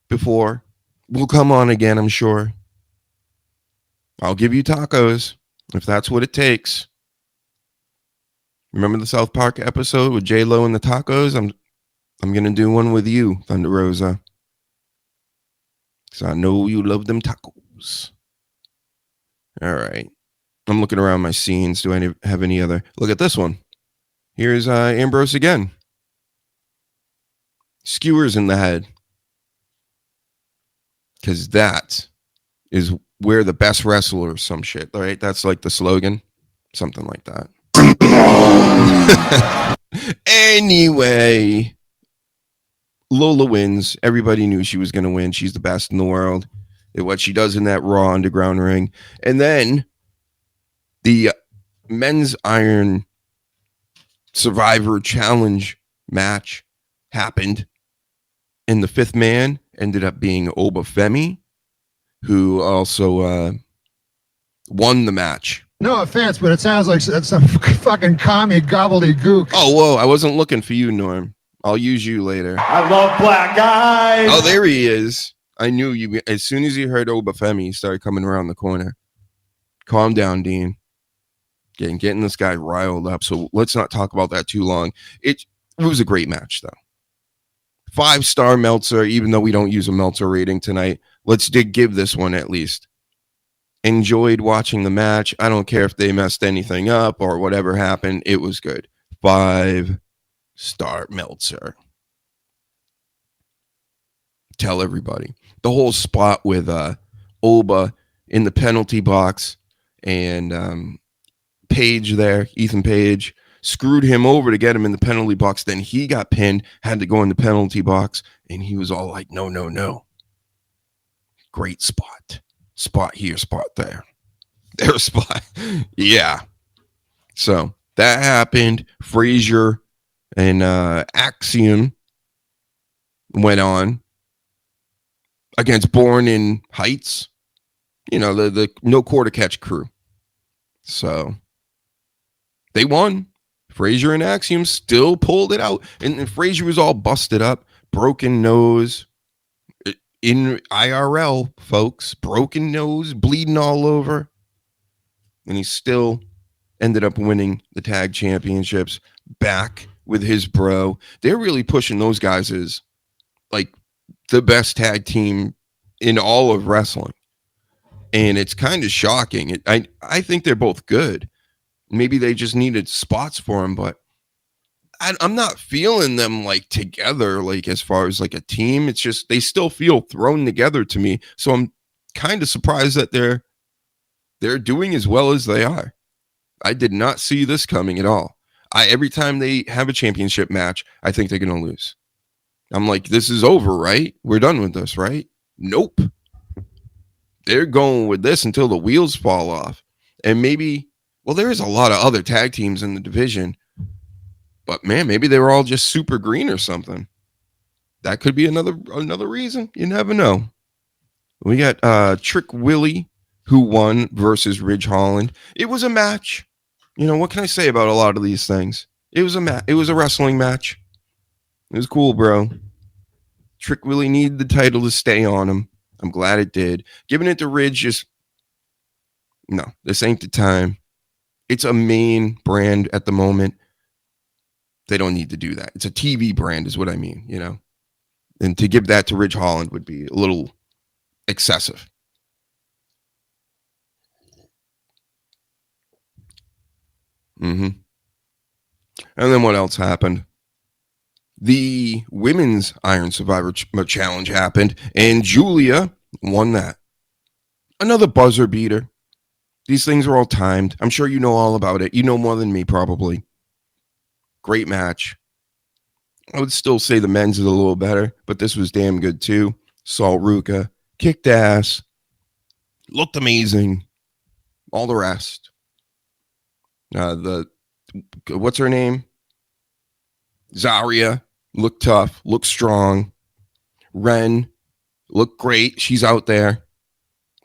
before. Will come on again, I'm sure. I'll give you tacos if that's what it takes. Remember the South Park episode with J-Lo and the tacos? I'm going to do one with you, Thunder Rosa. Because I know you love them tacos. All right. I'm looking around my scenes. Do I have any other? Look at this one. Here's Ambrose again. Skewers in the head. Because that is where the best wrestler or some shit, right? That's like the slogan. Something like that. Anyway, Lola wins. Everybody knew she was going to win. She's the best in the world at what she does in that Raw Underground ring. And then the men's Iron Survivor Challenge match happened. And the fifth man ended up being Obafemi, who also won the match. No offense, but it sounds like some fucking commie gobbledygook. Oh, whoa. I wasn't looking for you, Norm. I'll use you later. I love black guys. Oh, there he is. I knew you. As soon as you heard Obafemi, he started coming around the corner. Calm down, Dean. Getting this guy riled up. So let's not talk about that too long. It was a great match, though. 5-star Meltzer, even though we don't use a Meltzer rating tonight. Let's give this one at least. Enjoyed watching the match. I don't care if they messed anything up or whatever happened. It was good. 5-star Meltzer. Tell everybody. The whole spot with Oba in the penalty box and Page there, Ethan Page, screwed him over to get him in the penalty box. Then he got pinned, had to go in the penalty box, and he was all like, no, no, no. Great spot. Spot here, spot there. Their spot. Yeah. So that happened. Frazier and Axiom went on against Born in Heights. You know, the no quarter catch crew. So they won. Frazier and Axiom still pulled it out. And Frazier was all busted up, broken nose. In IRL, folks, broken nose, bleeding all over. And he still ended up winning the tag championships back with his bro. They're really pushing those guys as like the best tag team in all of wrestling. And it's kind of shocking. I think they're both good. Maybe they just needed spots for them, but I'm not feeling them like together, like as far as like a team. It's just they still feel thrown together to me. So I'm kind of surprised that they're doing as well as they are. I did not see this coming at all. Every time they have a championship match, I think they're going to lose. I'm like, this is over, right? We're done with this, right? Nope. They're going with this until the wheels fall off. And maybe, well, there is a lot of other tag teams in the division. But man, maybe they were all just super green or something. That could be another reason. You never know. We got Trick Willie, who won versus Ridge Holland. It was a match. You know, what can I say about a lot of these things? It was a wrestling match. It was cool, bro. Trick Willie needed the title to stay on him. I'm glad it did. Giving it to Ridge, just no, this ain't the time. It's a main brand at the moment. They don't need to do that. It's a TV brand is what I mean, you know. And to give that to Ridge Holland would be a little excessive. And then what else happened? The women's Iron Survivor Challenge happened, and Julia won that. Another buzzer beater. These things are all timed. I'm sure you know all about it. You know more than me, probably. Great match. I would still say the men's is a little better, but this was damn good too. Sol Ruca kicked ass, looked amazing. All the rest. What's her name? Zarya looked tough, looked strong. Ren looked great. She's out there.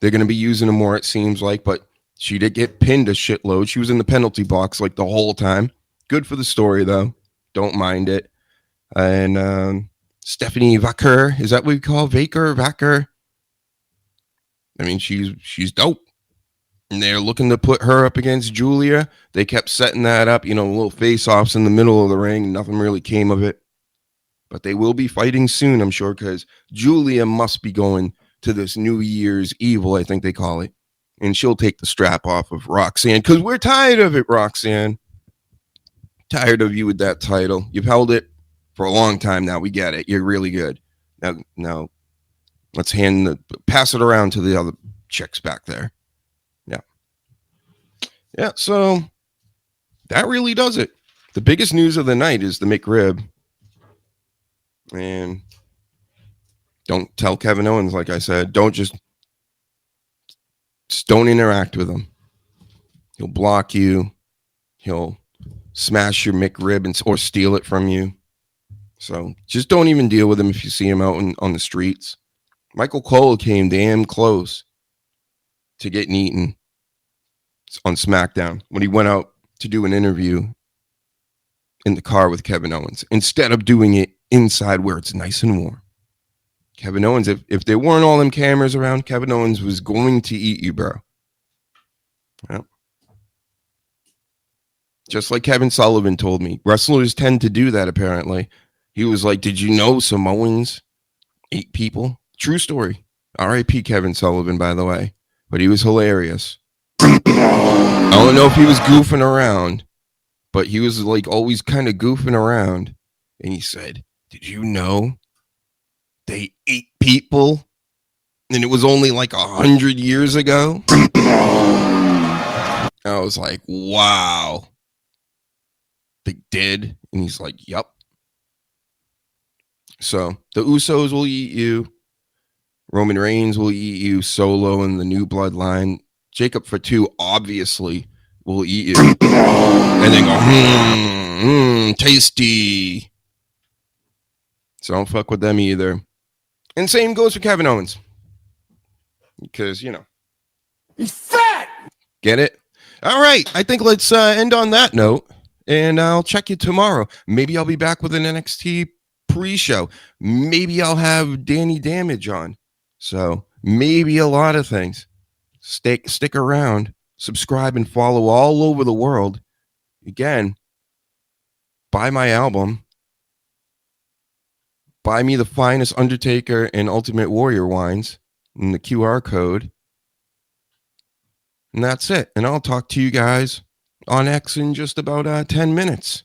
They're going to be using her more, it seems like, but she did get pinned a shitload. She was in the penalty box like the whole time. Good for the story, though. Don't mind it. And Stephanie Vacker, is that what we call Vacker? I mean, she's dope. And they're looking to put her up against Julia. They kept setting that up, you know, little face-offs in the middle of the ring. Nothing really came of it. But they will be fighting soon, I'm sure, because Julia must be going to this New Year's Evil, I think they call it. And she'll take the strap off of Roxanne, because we're tired of it, Roxanne. Tired of you with that title. You've held it for a long time now. We get it. You're really good. Now let's pass it around to the other chicks back there. Yeah, so that really does it. The biggest news of the night is the McRib. And don't tell Kevin Owens, like I said. Don't interact with him. He'll block you. He'll smash your McRib or steal it from you. So just don't even deal with him if you see him out on the streets. Michael Cole came damn close to getting eaten on SmackDown when he went out to do an interview in the car with Kevin Owens instead of doing it inside where it's nice and warm. Kevin Owens, if there weren't all them cameras around, Kevin Owens was going to eat you, bro. Yep. Just like Kevin Sullivan told me. Wrestlers tend to do that, apparently. He was like, did you know Samoans ate people? True story. R.I.P. Kevin Sullivan, by the way. But he was hilarious. I don't know if he was goofing around, but he was like always kind of goofing around. And he said, did you know they ate people? And it was only like 100 years ago. I was like, wow. They did. And he's like, yup. So the Usos will eat you. Roman Reigns will eat you. Solo and the New Bloodline. Jacob Fatu obviously will eat you. And then go, tasty. So don't fuck with them either. And same goes for Kevin Owens. Because, you know. He's fat! Get it? All right. I think let's end on that note. And I'll check you tomorrow. Maybe I'll be back with an NXT pre-show. Maybe I'll have Danny Damage on. So maybe a lot of things. Stick around, subscribe, and follow all over the world. Again, buy my album. Buy me the finest Undertaker and Ultimate Warrior wines in the QR code. And that's it. And I'll talk to you guys on X in just about 10 minutes.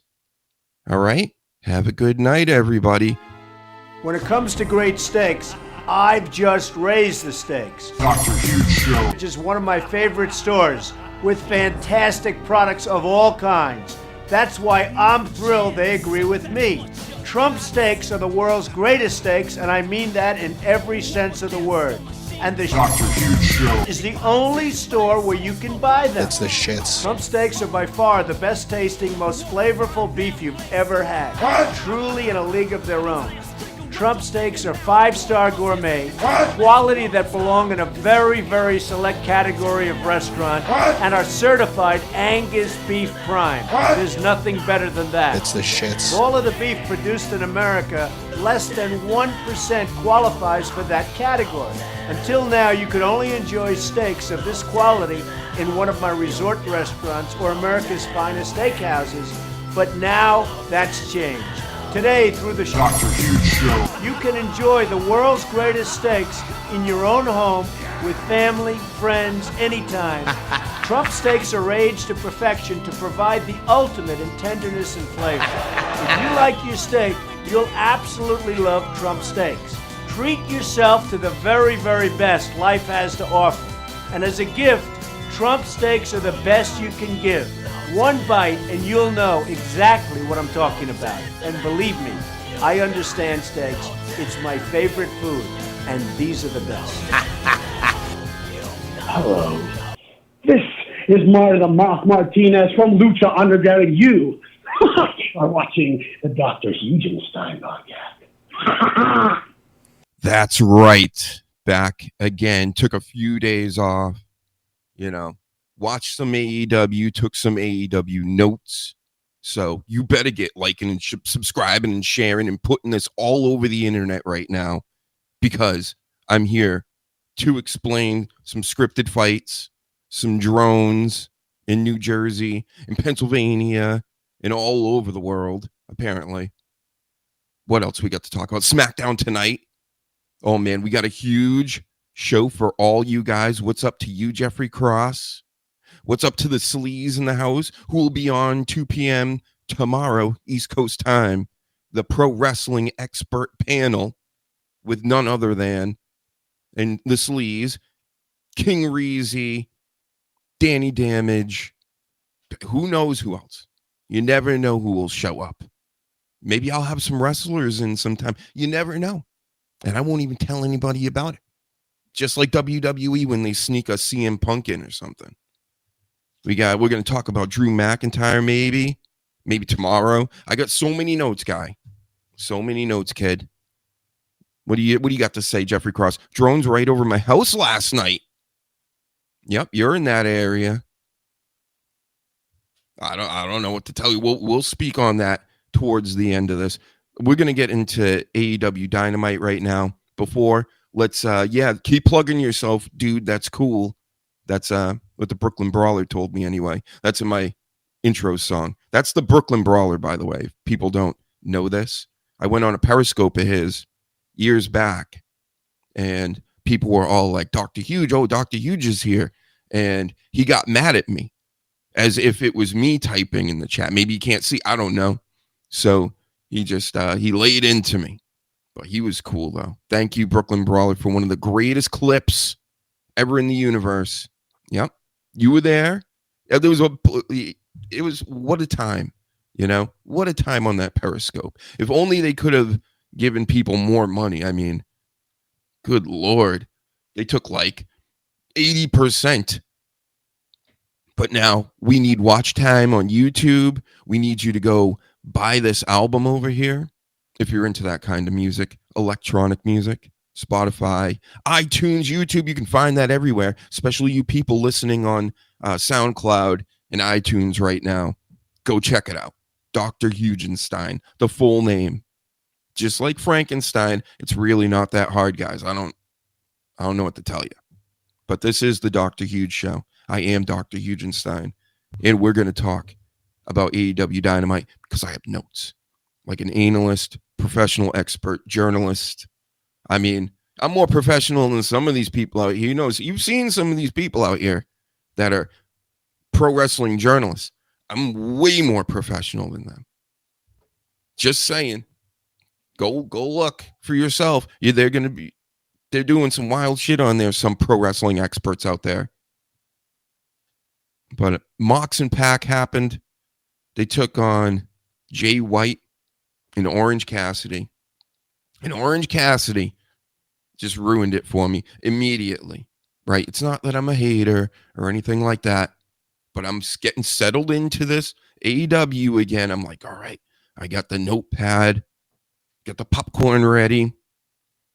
All right? Have a good night, everybody. When it comes to great steaks, I've just raised the stakes. Dr. Huge Show. Which is one of my favorite stores with fantastic products of all kinds. That's why I'm thrilled they agree with me. Trump steaks are the world's greatest steaks, and I mean that in every sense of the word. And the Dr. Huge Show is the only store where you can buy them. That's the shits. Trump steaks are by far the best tasting, most flavorful beef you've ever had. Truly in a league of their own. Trump steaks are 5-star gourmet, quality that belong in a very, very select category of restaurant, and are certified Angus Beef Prime. There's nothing better than that. It's the shits. All of the beef produced in America, less than 1% qualifies for that category. Until now, you could only enjoy steaks of this quality in one of my resort restaurants or America's finest steakhouses, but now that's changed. Today, through the Dr. Huge Show. you can enjoy the world's greatest steaks in your own home with family, friends, anytime. Trump steaks are aged to perfection to provide the ultimate in tenderness and flavor. If you like your steak, you'll absolutely love Trump steaks. Treat yourself to the very, very best life has to offer. And as a gift, Trump steaks are the best you can give. One bite and you'll know exactly what I'm talking about. And believe me, I understand steaks. It's my favorite food, and these are the best. Hello. This is Marty the Moth Martinez from Lucha Underground, and you are watching the Dr. Hugenstein podcast. That's right. Back again. Took a few days off. Watched some AEW, took some AEW notes. So you better get liking and subscribing and sharing and putting this all over the internet right now, because I'm here to explain some scripted fights, some drones in New Jersey, in Pennsylvania, and all over the world, apparently. What else we got to talk about? SmackDown tonight. Oh, man, we got a huge show for all you guys. What's up to you, Jeffrey Cross? What's up to the sleaze in the house who will be on 2 p.m. tomorrow, East Coast time, the pro wrestling expert panel with none other than, and the sleaze, King Reezy, Danny Damage, who knows who else? You never know who will show up. Maybe I'll have some wrestlers in sometime. You never know. And I won't even tell anybody about it. Just like WWE when they sneak a CM Punk in or something. We're going to talk about Drew McIntyre maybe tomorrow. I got so many notes, guy. So many notes, kid. What do you got to say, Jeffrey Cross? Drones right over my house last night. Yep, you're in that area. I don't know what to tell you. We'll speak on that towards the end of this. We're going to get into AEW Dynamite right now. Before, let's keep plugging yourself, dude. That's cool. That's what the Brooklyn Brawler told me anyway. That's in my intro song. That's the Brooklyn Brawler, by the way. If people don't know this, I went on a Periscope of his years back, and people were all like, Dr. Huge, oh, Dr. Huge is here. And he got mad at me as if it was me typing in the chat. Maybe you can't see. I don't know. So he just, he laid into me. But he was cool, though. Thank you, Brooklyn Brawler, for one of the greatest clips ever in the universe. Yep. You were there. It was what a time, what a time on that Periscope. If only they could have given people more money. I mean, good Lord. They took like 80%. But now we need watch time on YouTube. We need you to go buy this album over here. If you're into that kind of music, electronic music, Spotify, iTunes, YouTube, you can find that everywhere, especially you people listening on SoundCloud and iTunes right now. Go check it out. Dr. Hugenstein, the full name. Just like Frankenstein, it's really not that hard, guys. I don't know what to tell you. But this is the Dr. Huge Show. I am Dr. Hugenstein. And we're going to talk about AEW Dynamite because I have notes. Like an analyst, professional expert, journalist. I mean, I'm more professional than some of these people out here. You've seen some of these people out here that are pro wrestling journalists. I'm way more professional than them. Just saying. Go look for yourself. They're doing some wild shit on there. Some pro wrestling experts out there. But Mox and Pac happened. They took on Jay White and Orange Cassidy. And Orange Cassidy just ruined it for me immediately. Right? It's not that I'm a hater or anything like that. But I'm getting settled into this AEW again. I'm like, all right, I got the notepad, got the popcorn ready.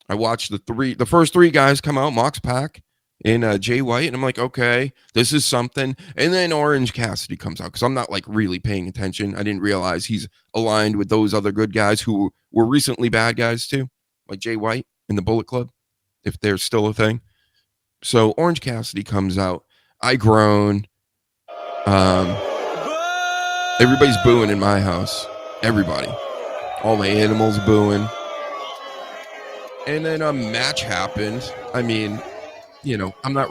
I watched the first three guys come out, Mox, Pac, and Jay White, and I'm like, okay, this is something. And then Orange Cassidy comes out because I'm not like really paying attention. I didn't realize he's aligned with those other good guys who were recently bad guys too, like Jay White and the Bullet Club, if they're still a thing. So Orange Cassidy comes out. I groan. Everybody's booing in my house. Everybody. All the animals booing. And then a match happened. I mean, I'm not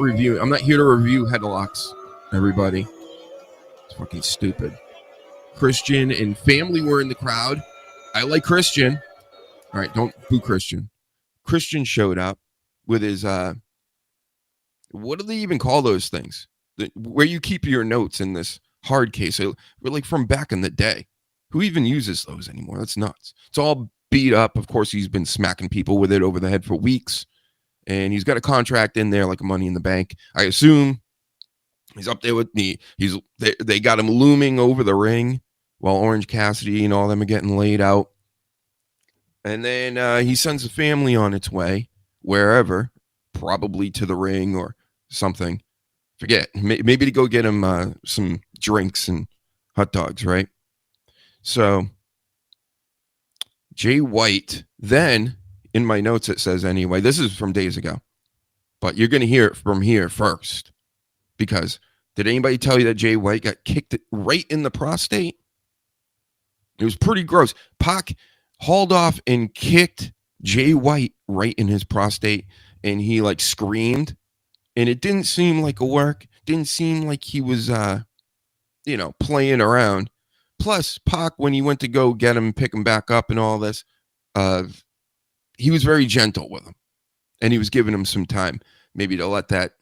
here to review headlocks, everybody. It's fucking stupid. Christian and family were in the crowd. I like Christian. All right, don't boo Christian. Christian showed up with his, what do they even call those things? Where you keep your notes in this hard case, like from back in the day. Who even uses those anymore? That's nuts. It's all beat up. Of course, he's been smacking people with it over the head for weeks, and he's got a contract in there like Money in the Bank. I assume he's up there with me. They got him looming over the ring while Orange Cassidy and all them are getting laid out, and then he sends the family on its way wherever, probably to the ring or something. Forget, maybe to go get him some drinks and hot dogs, right? So, Jay White, then, in my notes it says anyway, this is from days ago, but you're going to hear it from here first, because did anybody tell you that Jay White got kicked right in the prostate? It was pretty gross. Pac hauled off and kicked Jay White right in his prostate, and he like screamed. And it didn't seem like a work. Didn't seem like he was, playing around. Plus, Pac, when he went to go get him, pick him back up and all this, he was very gentle with him. And he was giving him some time, maybe to let that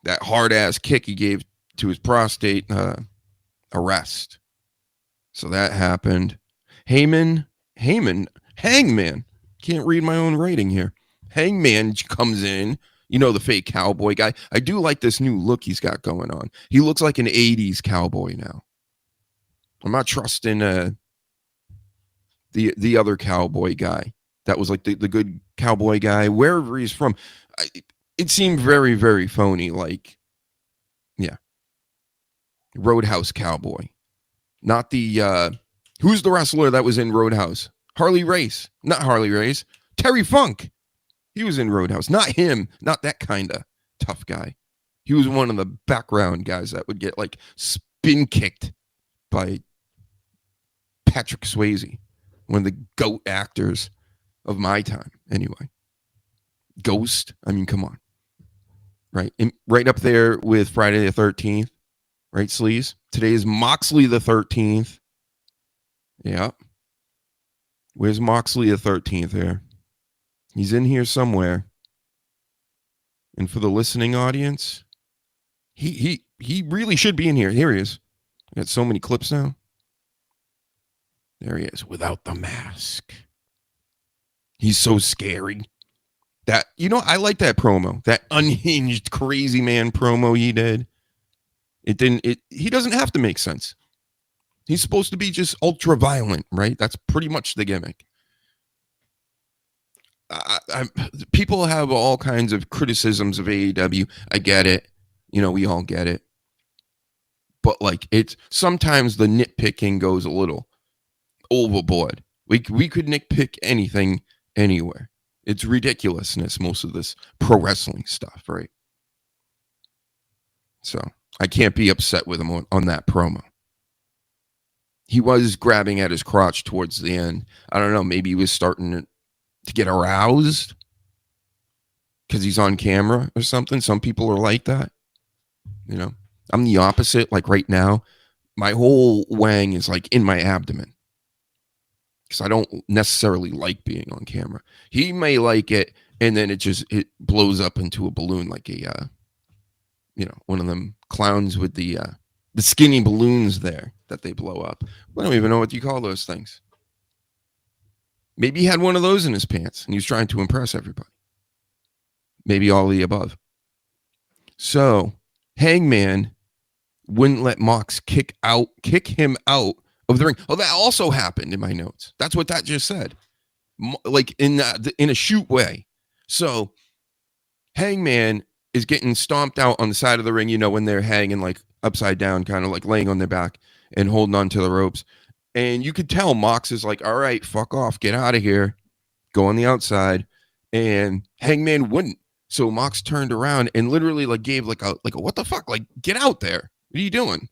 hard-ass kick he gave to his prostate arrest. So that happened. Hangman. Can't read my own writing here. Hangman comes in. The fake cowboy guy. I do like this new look he's got going on. He looks like an 80s cowboy now. I'm not trusting the other cowboy guy. That was like the good cowboy guy, wherever he's from. It seemed very, very phony. Like, yeah. Roadhouse cowboy. Not the, who's the wrestler that was in Roadhouse? Harley Race. Not Harley Race. Terry Funk. He was in Roadhouse. Not him. Not that kind of tough guy. He was one of the background guys that would get like spin kicked by Patrick Swayze. One of the GOAT actors of my time. Anyway. Ghost. I mean, come on. Right? Right up there with Friday the 13th. Right, Sleaze? Today is Moxley the 13th. Yeah. Where's Moxley the 13th here? He's in here somewhere. And for the listening audience, he really should be in here. Here he is. I got so many clips now. There he is, without the mask. He's so scary. That, I like that promo. That unhinged crazy man promo he did. He doesn't have to make sense. He's supposed to be just ultra violent, right? That's pretty much the gimmick. People have all kinds of criticisms of AEW. I get it. We all get it. but like it's sometimes the nitpicking goes a little overboard. We could nitpick anything anywhere. It's ridiculousness, most of this pro wrestling stuff, right? So I can't be upset with him on that promo. He was grabbing at his crotch towards the end. I don't know, maybe he was starting to get aroused because he's on camera or something. Some people are like that. You know, I'm the opposite. Like right now, my whole wang is like in my abdomen because I don't necessarily like being on camera. He may like it, and then it blows up into a balloon like a, one of them clowns with the skinny balloons there that they blow up. I don't even know what you call those things. Maybe he had one of those in his pants and he was trying to impress everybody. Maybe all of the above. So Hangman wouldn't let Mox kick him out of the ring. Oh, that also happened in my notes. That's what that just said. Like in a shoot way. So Hangman is getting stomped out on the side of the ring, when they're hanging like upside down, kind of like laying on their back and holding on to the ropes. And you could tell Mox is like, all right, fuck off, get out of here, go on the outside. And Hangman wouldn't. So Mox turned around and literally like gave like a what the fuck? Like, get out there. What are you doing?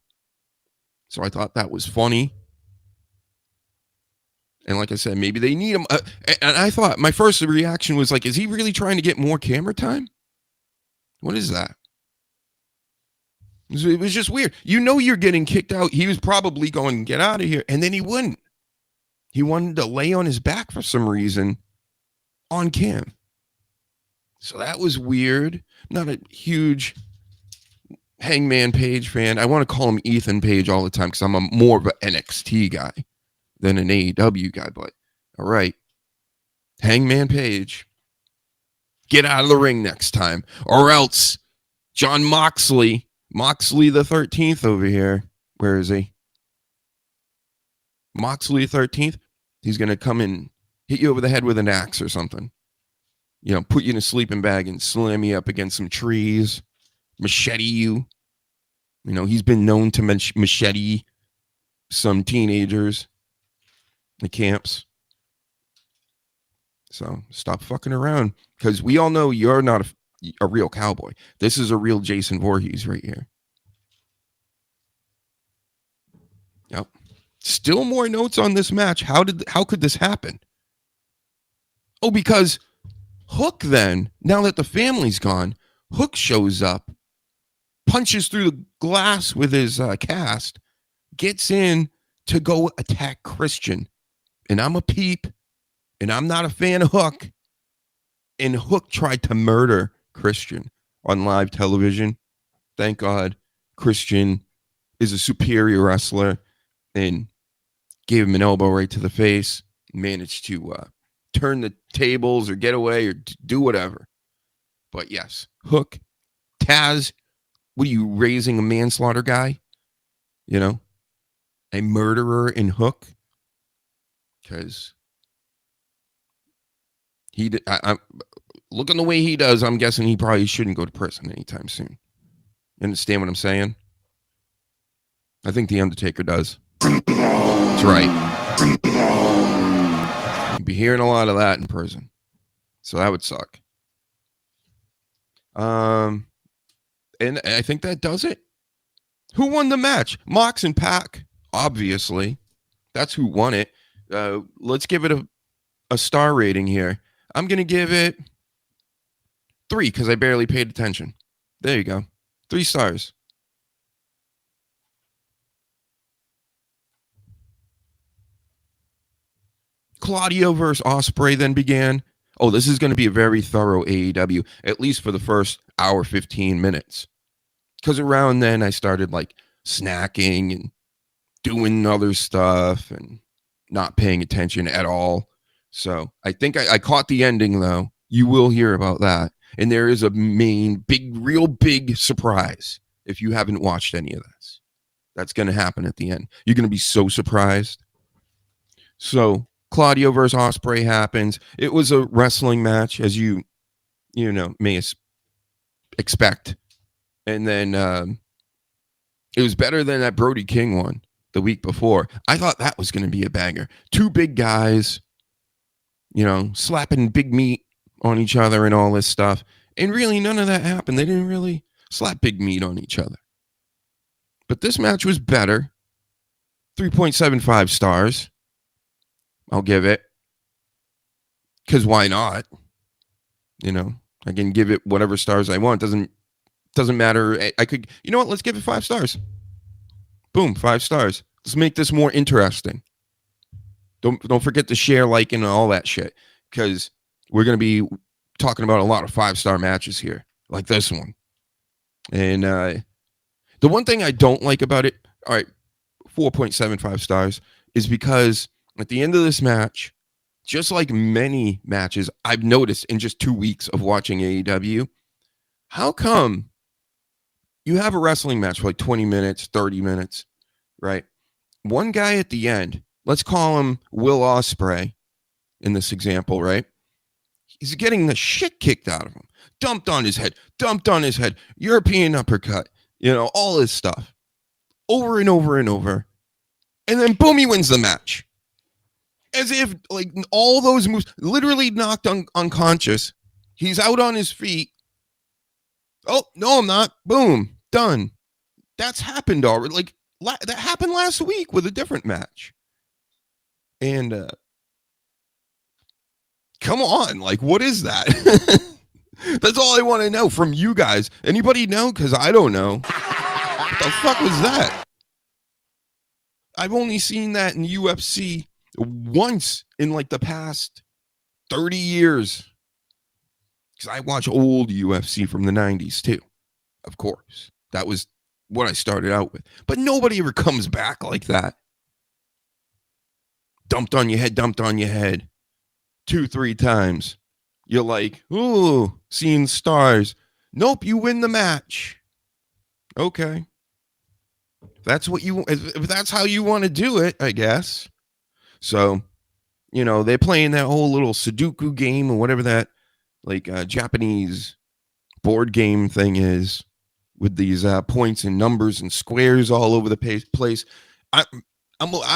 So I thought that was funny. And like I said, maybe they need him. And I thought my first reaction was like, is he really trying to get more camera time? What is that? It was just weird. You're getting kicked out. He was probably going, get out of here. And then he wouldn't. He wanted to lay on his back for some reason on cam. So that was weird. Not a huge Hangman Page fan. I want to call him Ethan Page all the time because I'm more of an NXT guy than an AEW guy. But all right, Hangman Page, get out of the ring next time, or else John Moxley the 13th over here. Where is he? Moxley 13th. He's gonna come and hit you over the head with an axe or something. Put you in a sleeping bag and slam you up against some trees, machete you. He's been known to machete some teenagers in the camps. So stop fucking around, because we all know you're not a real cowboy. This is a real Jason Voorhees right here. Yep. Still more notes on this match. How could this happen? Oh, because Hook then, now that the family's gone, Hook shows up, punches through the glass with his cast, gets in to go attack Christian. And I'm a peep, and I'm not a fan of Hook. And Hook tried to murder Christian on live television. Thank God Christian is a superior wrestler and gave him an elbow right to the face, managed to turn the tables or get away or do whatever. But yes, Hook, Taz, what are you, raising a manslaughter guy? A murderer in Hook? Because I'm looking the way he does, I'm guessing he probably shouldn't go to prison anytime soon. You understand what I'm saying? I think The Undertaker does. That's right. You'd be hearing a lot of that in prison. So that would suck. And I think that does it. Who won the match? Mox and Pac, obviously. That's who won it. Let's give it a star rating here. I'm going to give it 3 because I barely paid attention. There you go. 3 stars. Claudio versus Ospreay then began. Oh, this is going to be a very thorough AEW, at least for the first hour, 15 minutes. Because around then I started like snacking and doing other stuff and not paying attention at all. So I think I caught the ending, though. You will hear about that. And there is a real big surprise if you haven't watched any of this. That's going to happen at the end. You're going to be so surprised. So Claudio versus Ospreay happens. It was a wrestling match, as you may expect. And then It was better than that Brody King one the week before. I thought that was going to be a banger. Two big guys, slapping big meat on each other and all this stuff. And really, none of that happened. They didn't really slap big meat on each other. But this match was better. 3.75 stars. I'll give it. Because why not? I can give it whatever stars I want. Doesn't matter. I could, let's give it 5 stars. Boom, 5 stars. Let's make this more interesting. Don't forget to share, like, and all that shit. Because we're going to be talking about a lot of 5-star matches here. Like this one. And the one thing I don't like about it, all right, 4.75 stars, is because at the end of this match, just like many matches I've noticed in just 2 weeks of watching AEW, how come you have a wrestling match for like 20 minutes, 30 minutes, right? One guy at the end, let's call him Will Ospreay in this example, right? He's getting the shit kicked out of him. Dumped on his head, European uppercut, all this stuff. Over and over and over. And then boom, he wins the match. As if like all those moves, literally knocked unconscious. He's out on his feet. Oh, no, I'm not. Boom, done. That's happened already. Like that happened last week with a different match. And come on, like what is that? That's all I want to know from you guys. Anybody know? Because I don't know. What the fuck was that? I've only seen that in UFC once in like the past 30 years. Because I watch old UFC from the 90s too. Of course. That was what I started out with. But nobody ever comes back like that. Dumped on your head. 2-3 times. You're like, ooh, seeing stars. Nope, you win the match. Okay. If that's how you want to do it, I guess. So, they're playing that whole little Sudoku game or whatever that like Japanese board game thing is with these points and numbers and squares all over the place. I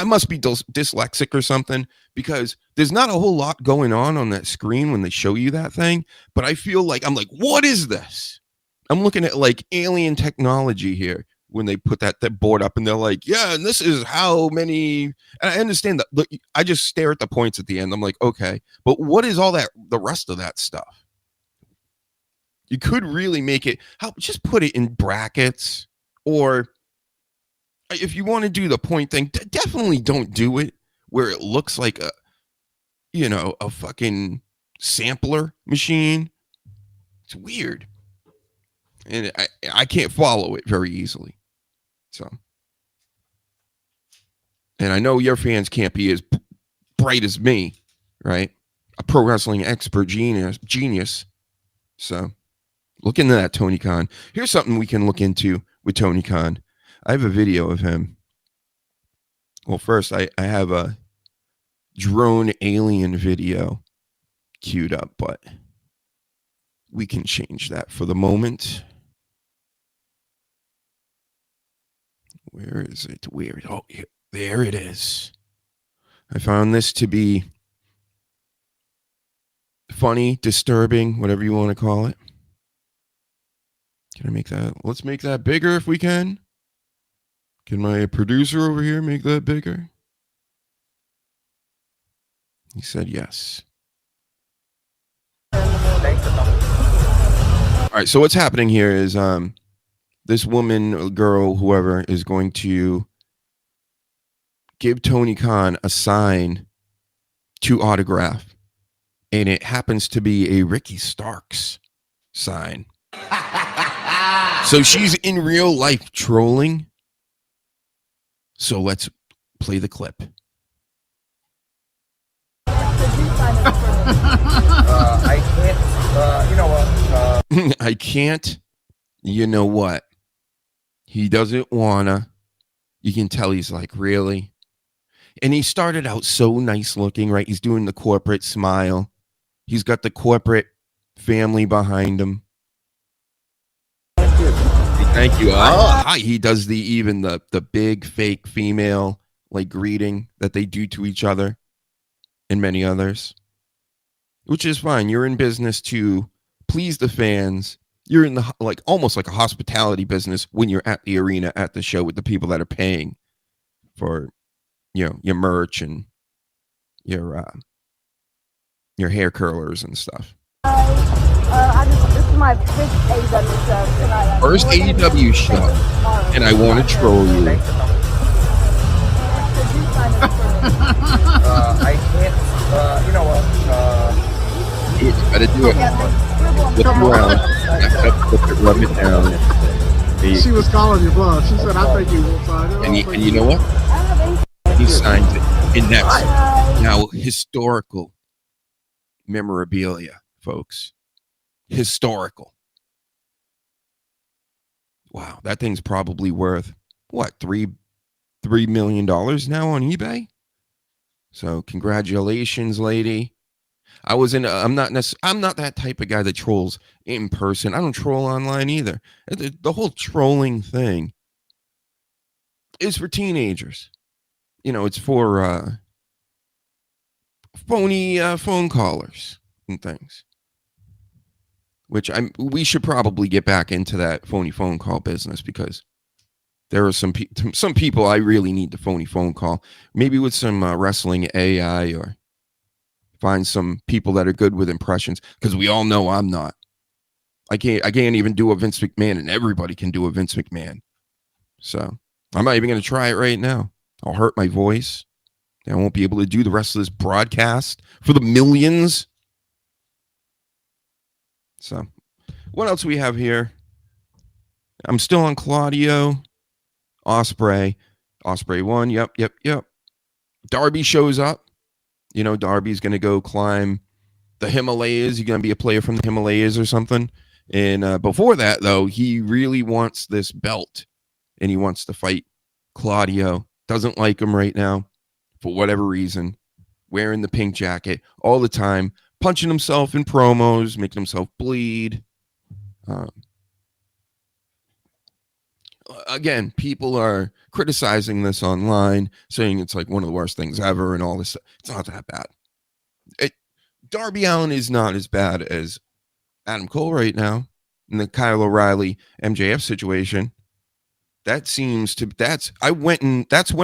must be dyslexic or something because there's not a whole lot going on that screen when they show you that thing. But I feel like I'm like, what is this? I'm looking at like alien technology here when they put that board up and they're like, yeah, and this is how many. And I understand that. Look, I just stare at the points at the end. I'm like, okay, but what is all that? The rest of that stuff? You could really make it. Just put it in brackets, or if you want to do the point thing, definitely don't do it where it looks like a fucking sampler machine. It's weird. And I can't follow it very easily. So, and I know your fans can't be as bright as me, right? A pro wrestling expert genius. So, look into that, Tony Khan. Here's something we can look into with Tony Khan. I have a video of him. Well, first, I have a drone alien video queued up, but we can change that for the moment. Where is it? Oh, there it is. I found this to be funny, disturbing, whatever you want to call it. Can I make that? Let's make that bigger if we can. Can my producer over here make that bigger? He said yes. All right, so what's happening here is this woman, girl, whoever, is going to give Tony Khan a sign to autograph. And it happens to be a Ricky Starks sign. So she's in real life trolling. So let's play the clip. I can't, you know what? I can't, you know what? He doesn't wanna. You can tell he's like, really? And he started out so nice looking, right? He's doing the corporate smile. He's got the corporate family behind him. Thank you. He does the big fake female like greeting that they do to each other and many others, which is fine. You're in business to please the fans. You're in the like almost like a hospitality business when you're at the arena at the show with the people that are paying for, you know, your merch and your hair curlers and stuff. This is my first AEW show tonight. First AEW show, and I want to troll you. I can't, you know what? You gotta do it. Flip around, rub it down. She was calling you bluff. She said, "I think you will sign it." And you know what? He signed it, and that's now historical memorabilia, folks. Historical. Wow, that thing's probably worth what, $3 million now on eBay. So congratulations, lady. I'm not that type of guy that trolls in person. I don't troll online either. The whole trolling thing is for teenagers. You know, it's for phony phone callers and things. Which we should probably get back into that phony phone call business, because there are some people I really need the phony phone call. Maybe with some wrestling AI, or find some people that are good with impressions, because we all know I'm not. I can't even do a Vince McMahon, and everybody can do a Vince McMahon. So I'm not even going to try it right now. I'll hurt my voice. I won't be able to do the rest of this broadcast for the millions. So, what else we have here? I'm still on Claudio. Ospreay 1. Yep. Darby shows up. You know, Darby's going to go climb the Himalayas. He's going to be a player from the Himalayas or something. And before that, though, he really wants this belt. And he wants to fight Claudio. Doesn't like him right now for whatever reason. Wearing the pink jacket all the time. Punching himself in promos, making himself bleed. Again, people are criticizing this online, saying it's like one of the worst things ever and all this. It's not that bad. Darby Allin is not as bad as Adam Cole right now in the Kyle O'Reilly MJF situation. That's when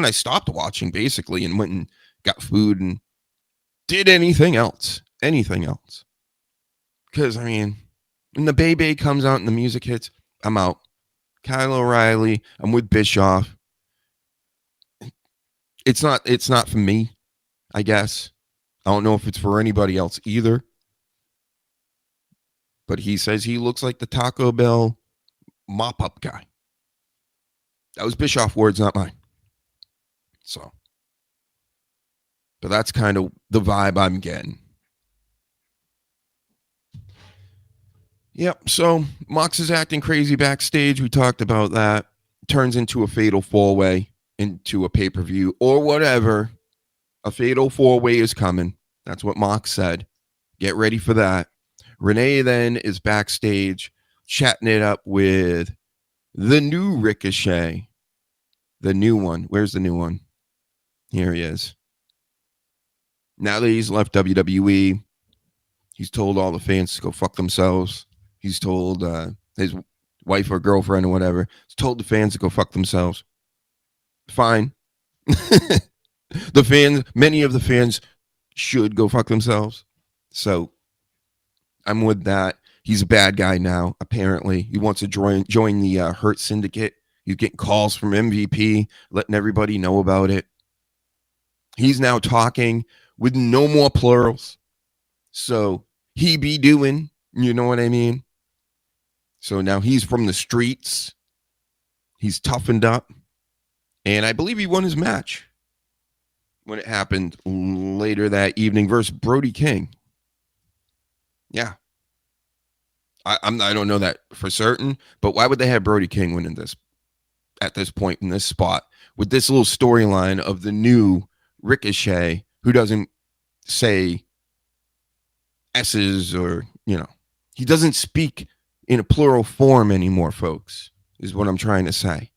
I stopped watching, basically, and went and got food and did anything else. Because, I mean, when the Bay comes out and the music hits, I'm out. Kyle O'Reilly, I'm with Bischoff. It's not for me, I guess. I don't know if it's for anybody else either. But he says he looks like the Taco Bell mop-up guy. That was Bischoff words, not mine. So. But that's kind of the vibe I'm getting. Yep, so Mox is acting crazy backstage. We talked about that. Turns into a fatal four-way, into a pay-per-view, or whatever. A fatal four-way is coming. That's what Mox said. Get ready for that. Renee then is backstage, chatting it up with the new Ricochet. The new one. Where's the new one? Here he is. Now that he's left WWE, he's told all the fans to go fuck themselves. He's told his wife or girlfriend or whatever. He's told the fans to go fuck themselves. Fine. Many of the fans should go fuck themselves. So I'm with that. He's a bad guy now, apparently. He wants to join the Hurt Syndicate. He's getting calls from MVP, letting everybody know about it. He's now talking with no more plurals. So he be doing, you know what I mean? So now he's from the streets. He's toughened up. And I believe he won his match when it happened later that evening versus Brody King. Yeah. I don't know that for certain, but why would they have Brody King winning this at this point in this spot with this little storyline of the new Ricochet who doesn't say S's or, you know, he doesn't speak in a plural form anymore, folks. is what I'm trying to say.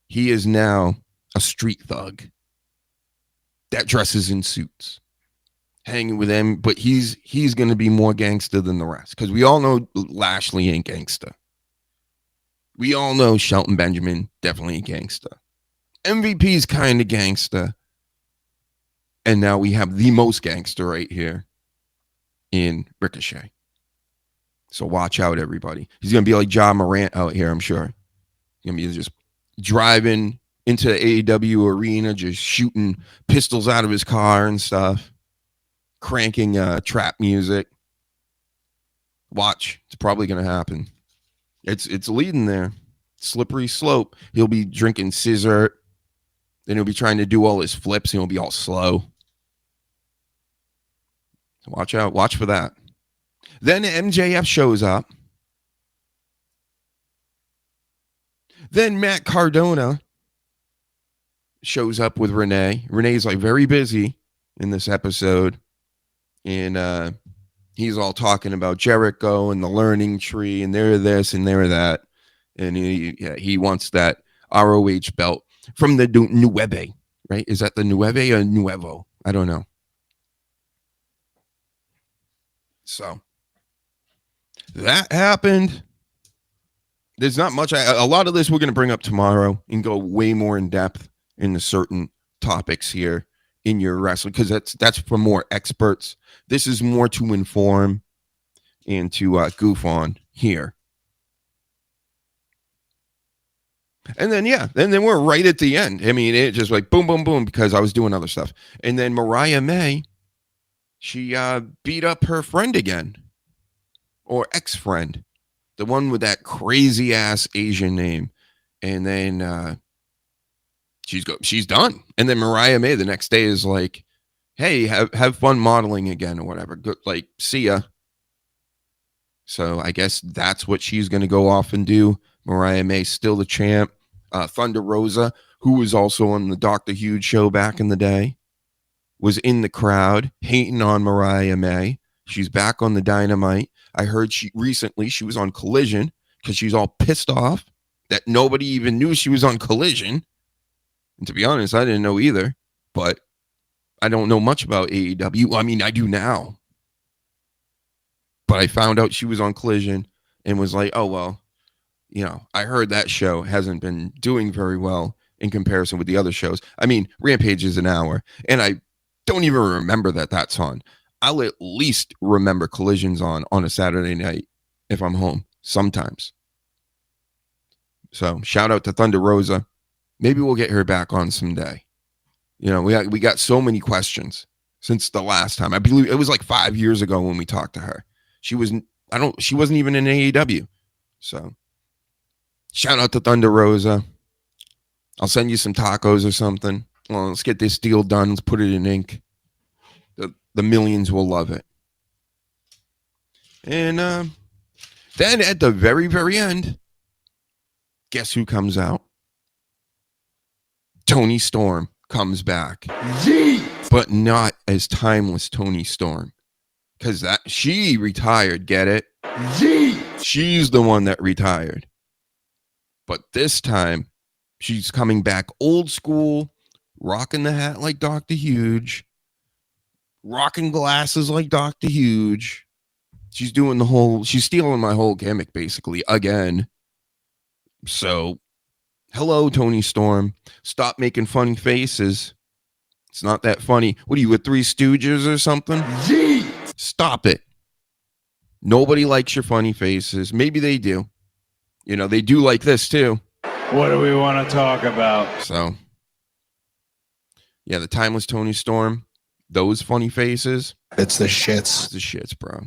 He is now a street thug that dresses in suits, hanging with them, but he's going to be more gangster than the rest, because we all know Lashley ain't gangster. We all know Shelton Benjamin definitely ain't gangster. MVP's kind of gangster. And now we have the most gangster right here in Ricochet. So watch out, everybody. He's going to be like John Morant out here, I'm sure. He's going to be just driving into the AEW arena, just shooting pistols out of his car and stuff, cranking trap music. Watch. It's probably going to happen. It's leading there. Slippery slope. He'll be drinking scissor. Then he'll be trying to do all his flips and he'll be all slow. So watch out. Watch for that. Then MJF shows up. Then Matt Cardona shows up with Renee. Renee's like very busy in this episode. And he's all talking about Jericho and the learning tree, and they're this and they're that. And he wants that ROH belt from the Nueve, right? Is that the Nueve or Nuevo? I don't know. So that happened. There's not much. A lot of this we're going to bring up tomorrow and go way more in depth into certain topics here in your wrestling, because that's for more experts. This is more to inform and to goof on here. And then, then we're right at the end. I mean, it just like boom, boom, boom, because I was doing other stuff. And then Mariah May, she beat up her friend again, or ex-friend, the one with that crazy ass Asian name. And then she's done. And then Mariah May the next day is like, hey, have fun modeling again or whatever. Good, like, see ya. So I guess that's what she's going to go off and do. Mariah May still the champ. Thunder Rosa, who was also on the Dr. Huge show back in the day, was in the crowd hating on Mariah May. She's back on the Dynamite. I heard she was on Collision because she's all pissed off that nobody even knew she was on Collision. And to be honest, I didn't know either, but I don't know much about AEW. I mean, I do now. But I found out she was on Collision and was like, oh, well, I heard that show hasn't been doing very well in comparison with the other shows. I mean, Rampage is an hour, and I don't even remember that that's on. I'll at least remember Collision's on a Saturday night if I'm home sometimes. So shout out to Thunder Rosa. Maybe we'll get her back on someday. We got so many questions since the last time. I believe it was like 5 years ago when we talked to her. She wasn't even in AEW. So shout out to Thunder Rosa. I'll send you some tacos or something. Well, let's get this deal done. Let's put it in ink. The millions will love it. And then at the very, very end, guess who comes out? Toni Storm comes back. Yeet! But not as timeless Toni Storm. Because she retired, get it? Yeet! She's the one that retired. But this time, she's coming back old school, rocking the hat like Dr. Huge, rocking glasses like Dr. Huge. She's stealing my whole gimmick, basically, again. So, hello, Toni Storm. Stop making funny faces. It's not that funny. What are you, with Three Stooges or something? Yeet! Stop it. Nobody likes your funny faces. Maybe they do. They do like this too. What do we want to talk about? So, yeah, the timeless Toni Storm, those funny faces. It's the shits. It's the shits, bro.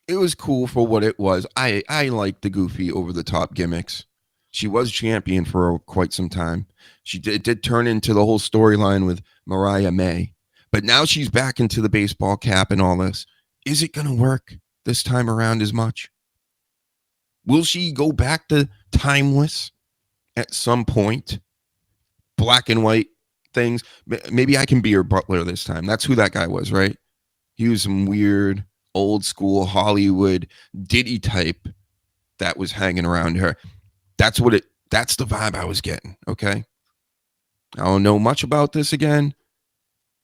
It was cool for what it was. I like the goofy, over-the-top gimmicks. She was champion for quite some time. It did turn into the whole storyline with Mariah May. But now she's back into the baseball cap and all this. Is it going to work this time around as much? Will she go back to timeless at some point? Black and white things. Maybe I can be her butler this time. That's who that guy was, right? He was some weird, old school Hollywood Diddy type that was hanging around her. That's the vibe I was getting. Okay. I don't know much about this again,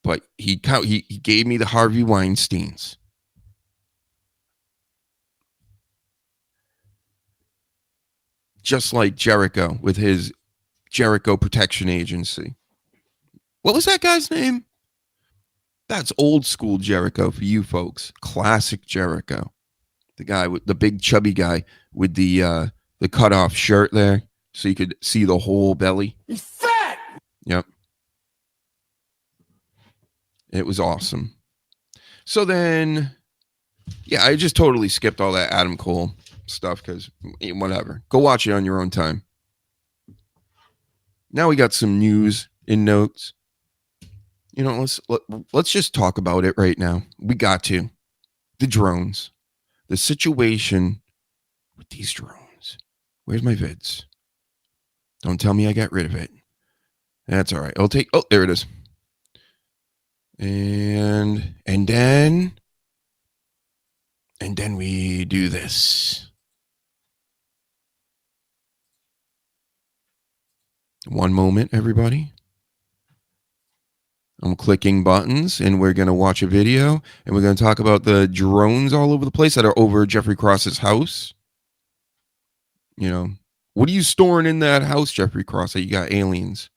but he gave me the Harvey Weinsteins. Just like Jericho with his Jericho Protection Agency. What was that guy's name? That's old school Jericho for you folks. Classic Jericho. The guy with the big chubby guy with the cut off shirt there so you could see the whole belly. He's fat. Yep. It was awesome. So then, yeah, I just totally skipped all that Adam Cole stuff because whatever. Go watch it on your own time. Now we got some news in notes. You know, let's just talk about it right now. We got to. The drones. The situation with these drones. Where's my vids? Don't tell me I got rid of it. That's all right. Oh, there it is. And then we do this. One moment, everybody. I'm clicking buttons, and we're going to watch a video, and we're going to talk about the drones all over the place that are over Jeffrey Cross's house. You know, what are you storing in that house, Jeffrey Cross, that you got aliens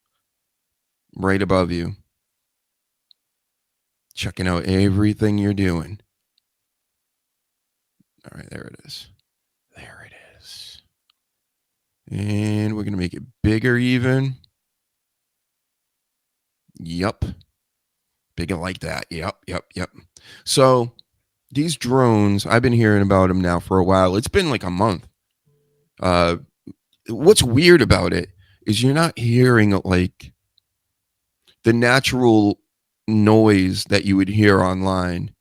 right above you? Checking out everything you're doing. All right, there it is. There it is. And we're going to make it bigger even. Yup. Bigger like that. Yep. So these drones, I've been hearing about them now for a while. It's been like a month. What's weird about it is you're not hearing like the natural noise that you would hear online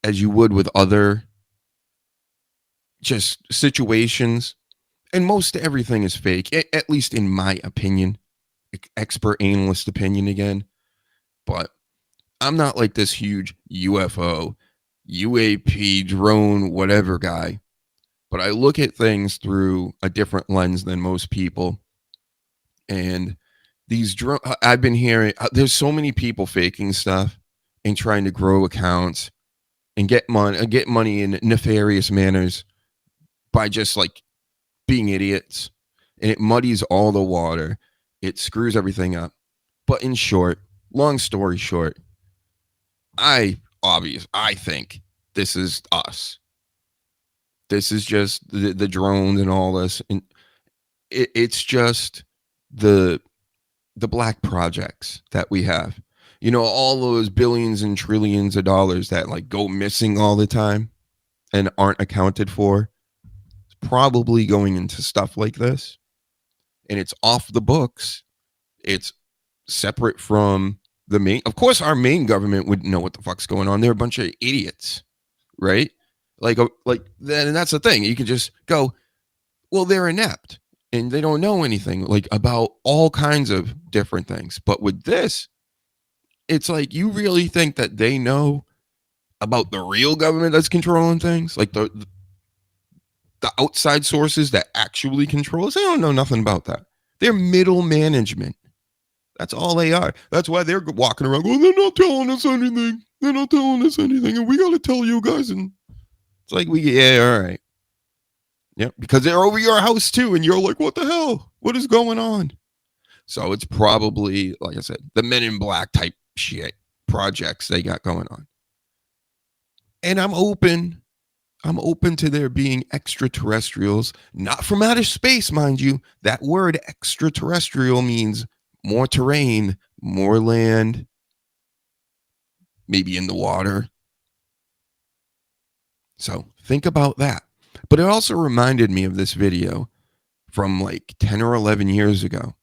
as you would with other just situations. And most everything is fake, at least in my opinion. Expert analyst opinion again. But I'm not like this huge UFO, UAP, drone, whatever guy. But I look at things through a different lens than most people. And these drones, I've been hearing, there's so many people faking stuff and trying to grow accounts and get money in nefarious manners by just like being idiots. And it muddies all the water. It screws everything up. But in short, long story short, I think this is us. This is just the drones and all this. And it's just the black projects that we have. You know, all those billions and trillions of dollars that like go missing all the time and aren't accounted for. It's probably going into stuff like this. And it's off the books. It's separate from the main. Of course, our main government wouldn't know what the fuck's going on. They're a bunch of idiots, right? Like then that's the thing. You can just go, well, they're inept and they don't know anything like about all kinds of different things. But with this, it's like you really think that they know about the real government that's controlling things, like the outside sources that actually control us. They don't know nothing about that. They're middle management. That's all they are. That's why they're walking around going, they're not telling us anything. They're not telling us anything. And we got to tell you guys. And it's like, all right. Yep. Because they're over your house too. And you're like, what the hell? What is going on? So it's probably, like I said, the Men in Black type shit projects they got going on. And I'm open to there being extraterrestrials, not from outer space, mind you. That word extraterrestrial means more terrain, more land, maybe in the water. So think about that. But it also reminded me of this video from like 10 or 11 years ago.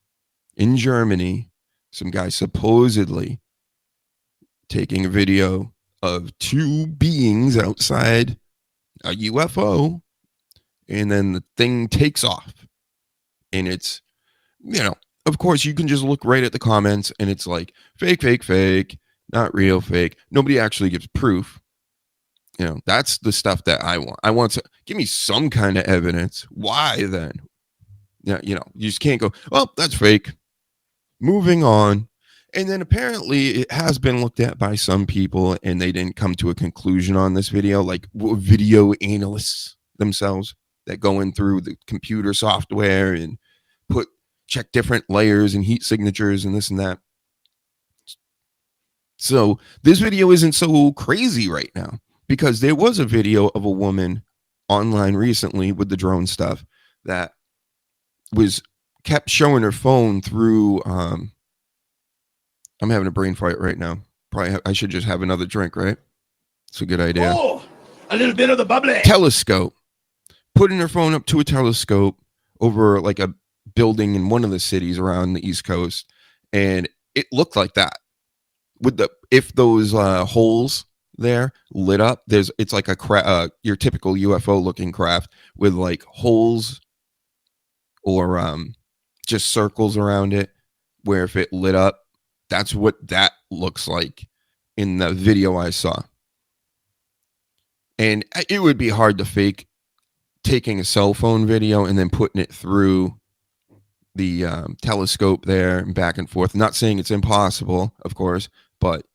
In Germany, some guy supposedly taking a video of two beings outside a UFO, and then the thing takes off. And it's, you know, of course, you can just look right at the comments and it's like fake, not real, fake. Nobody actually gives proof. You know, that's the stuff that I want. I want to give me some kind of evidence. Why then? Yeah, you know, you just can't go, oh, that's fake. Moving on. And then apparently it has been looked at by some people and they didn't come to a conclusion on this video, like video analysts themselves that go in through the computer software and check different layers and heat signatures and this and that. So this video isn't so crazy right now because there was a video of a woman online recently with the drone stuff that kept showing her phone through I'm having a brain fight right now. Probably I should just have another drink, right? It's a good idea. Oh, a little bit of the bubbly. Telescope. Putting her phone up to a telescope over like a building in one of the cities around the East Coast, and it looked like that. With if those holes there lit up, it's like your typical UFO looking craft with like holes or just circles around it, where if it lit up, that's what that looks like in the video I saw. And it would be hard to fake taking a cell phone video and then putting it through the telescope there and back and forth. Not saying it's impossible, of course, but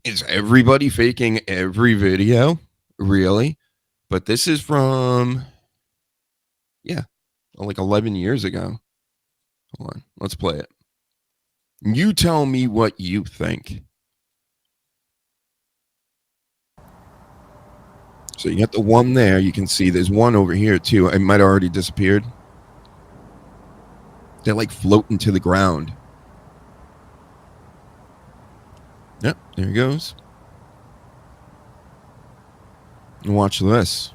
is everybody faking every video? Really? But this is from, like 11 years ago. Hold on, let's play it. You tell me what you think. So you got the one there. You can see there's one over here too. It might have already disappeared. They're like floating to the ground. Yep, there he goes. And watch this.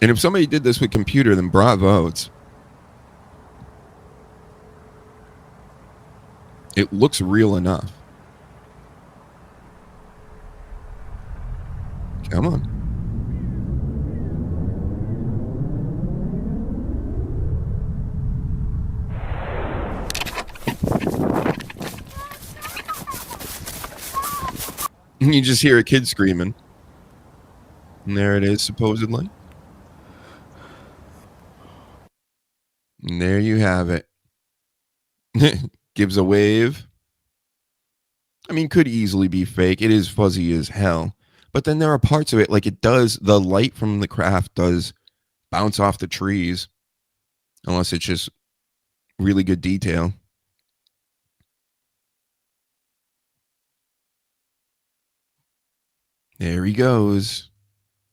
And if somebody did this with computer, then bravo. It looks real enough. Come on. And you just hear a kid screaming. And there it is, supposedly. And there you have it. Gives a wave. I mean, could easily be fake. It is fuzzy as hell. But then there are parts of it, like the light from the craft does bounce off the trees. Unless it's just really good detail. There he goes.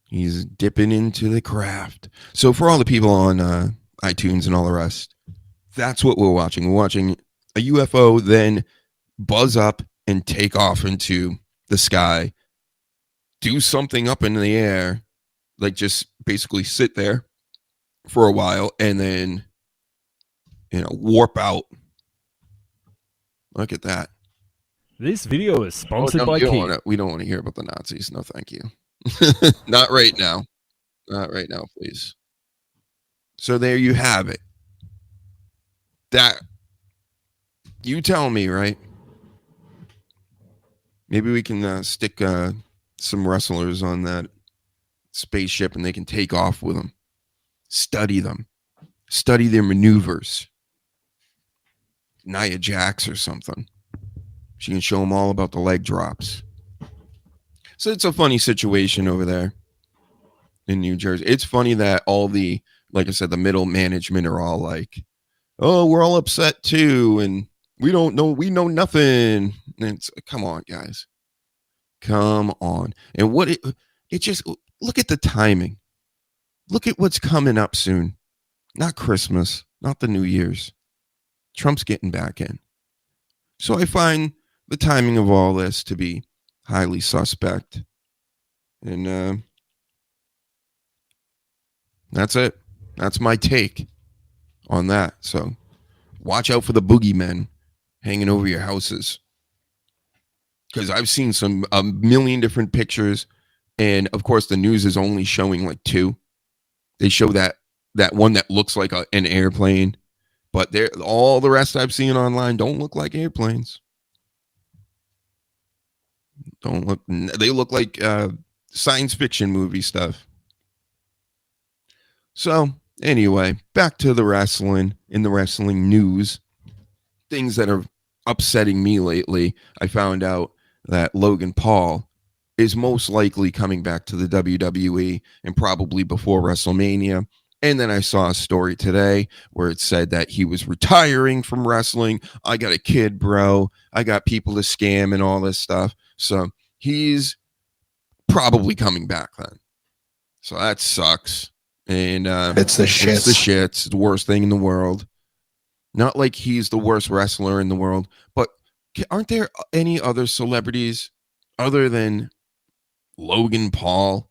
He's dipping into the craft. So for all the people on iTunes and all the rest, that's what we're watching. We're watching a UFO then buzz up and take off into the sky, do something up in the air, like just basically sit there for a while and then, warp out. Look at that. This video is sponsored by Key. We don't want to hear about the Nazis. No, thank you. Not right now. Not right now, please. So there you have it. That, you tell me, right? Maybe we can stick some wrestlers on that spaceship and they can take off with them. Study them. Study their maneuvers. Nia Jax or something. She can show them all about the leg drops. So it's a funny situation over there in New Jersey. It's funny that all the, like I said, the middle management are all like, oh, we're all upset too. And we don't know. We know nothing. And it's, come on, guys. Come on. And what it just, look at the timing. Look at what's coming up soon. Not Christmas, not the New Year's. Trump's getting back in. So I find the timing of all this to be highly suspect. And that's it. That's my take on that. So watch out for the boogeymen hanging over your houses. Because I've seen a million different pictures. And of course, the news is only showing like two. They show that one that looks like an airplane. But all the rest I've seen online don't look like airplanes. Don't look. They look like science fiction movie stuff. So anyway, back to the wrestling. In the wrestling news, things that are upsetting me lately. I found out that Logan Paul is most likely coming back to the WWE and probably before WrestleMania. And then I saw a story today where it said that he was retiring from wrestling. I got a kid, bro. I got people to scam and all this stuff. So he's probably coming back then. So that sucks. And it's the shits. It's the shits. It's the worst thing in the world. Not like he's the worst wrestler in the world, but aren't there any other celebrities other than Logan Paul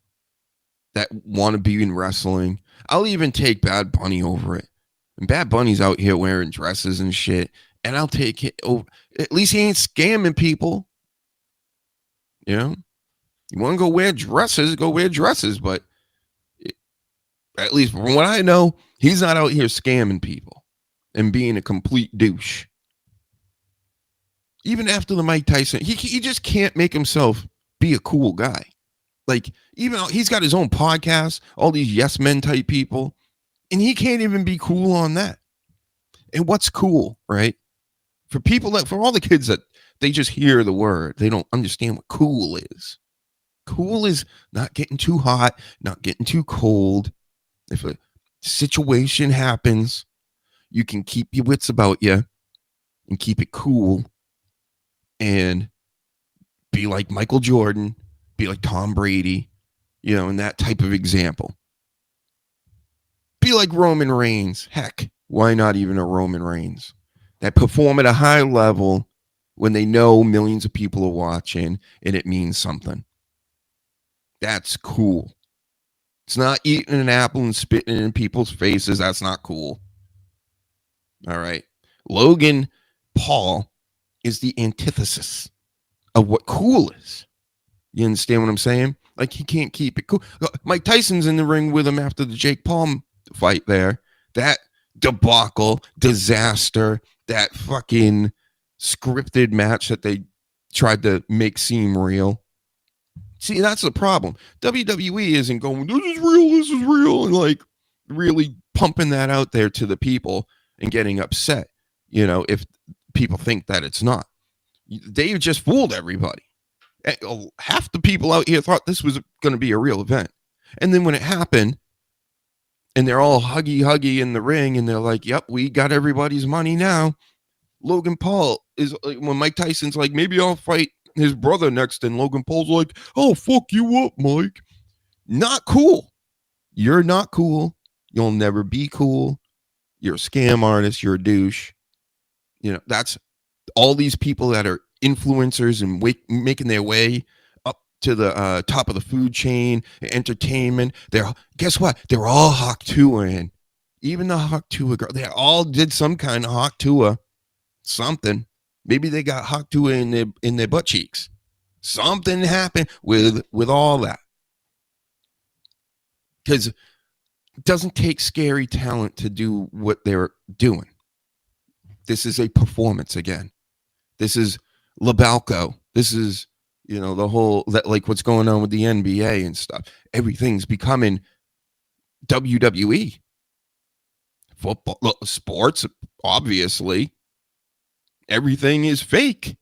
that want to be in wrestling? I'll even take Bad Bunny over it. And Bad Bunny's out here wearing dresses and shit, and I'll take it over. At least he ain't scamming people. You know? You want to go wear dresses, go wear dresses, but at least from what I know, he's not out here scamming people and being a complete douche. Even after the Mike Tyson, he just can't make himself be a cool guy. Like, even he's got his own podcast, all these yes men type people, and he can't even be cool on that. And what's cool, right? For all the kids that they just hear the word, they don't understand what cool is. Cool is not getting too hot, not getting too cold. If a situation happens, you can keep your wits about you and keep it cool and be like Michael Jordan, be like Tom Brady, you know, and that type of example. Be like Roman Reigns. Heck, why not even a Roman Reigns that perform at a high level when they know millions of people are watching and it means something? That's cool. It's not eating an apple and spitting it in people's faces. That's not cool. All right. Logan Paul is the antithesis of what cool is. You understand what I'm saying? Like, he can't keep it cool. Mike Tyson's in the ring with him after the Jake Paul fight there. That debacle, disaster, that fucking scripted match that they tried to make seem real. See, that's the problem. WWE isn't going, this is real, and like really pumping that out there to the people and getting upset, you know, if people think that it's not. They've just fooled everybody. Half the people out here thought this was going to be a real event. And then when it happened, and they're all huggy in the ring, and they're like, yep, we got everybody's money now. Logan Paul is, when Mike Tyson's like, maybe I'll fight his brother next, and Logan Paul's like, oh, fuck you up, Mike. Not cool. You're not cool. You'll never be cool. You're a scam artist. You're a douche. You know, that's all these people that are influencers and making their way up to the top of the food chain, entertainment. Guess what? They're all Hawk Tuaing. Even the Hawk Tua girl, they all did some kind of Hawk Tua something. Maybe they got Hawk Tua in their butt cheeks. Something happened with all that. Because it doesn't take scary talent to do what they're doing. This is a performance again. This is Labalco. This is, you know, the whole, that, like what's going on with the NBA and stuff. Everything's becoming WWE. Football, sports, obviously. Everything is fake.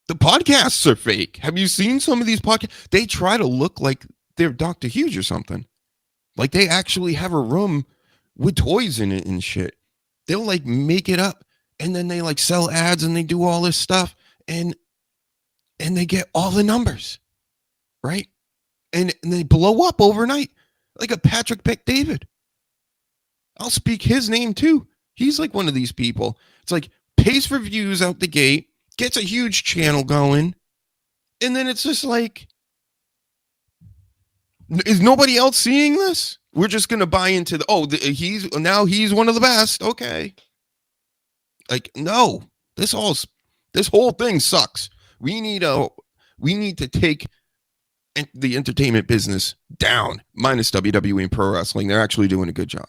The podcasts are fake. Have you seen some of these podcasts? They try to look like they're Dr. Huge or something. Like they actually have a room with toys in it and shit. They'll like make it up, and then they like sell ads and they do all this stuff, and they get all the numbers, right? And they blow up overnight, like a Patrick Bet-David. I'll speak his name too. He's like one of these people. It's like pays for views out the gate, gets a huge channel going, and then it's just like, is nobody else seeing this? We're just gonna buy into he's one of the best. Okay, like no, this whole thing sucks. We need to take the entertainment business down, minus WWE and pro wrestling. They're actually doing a good job.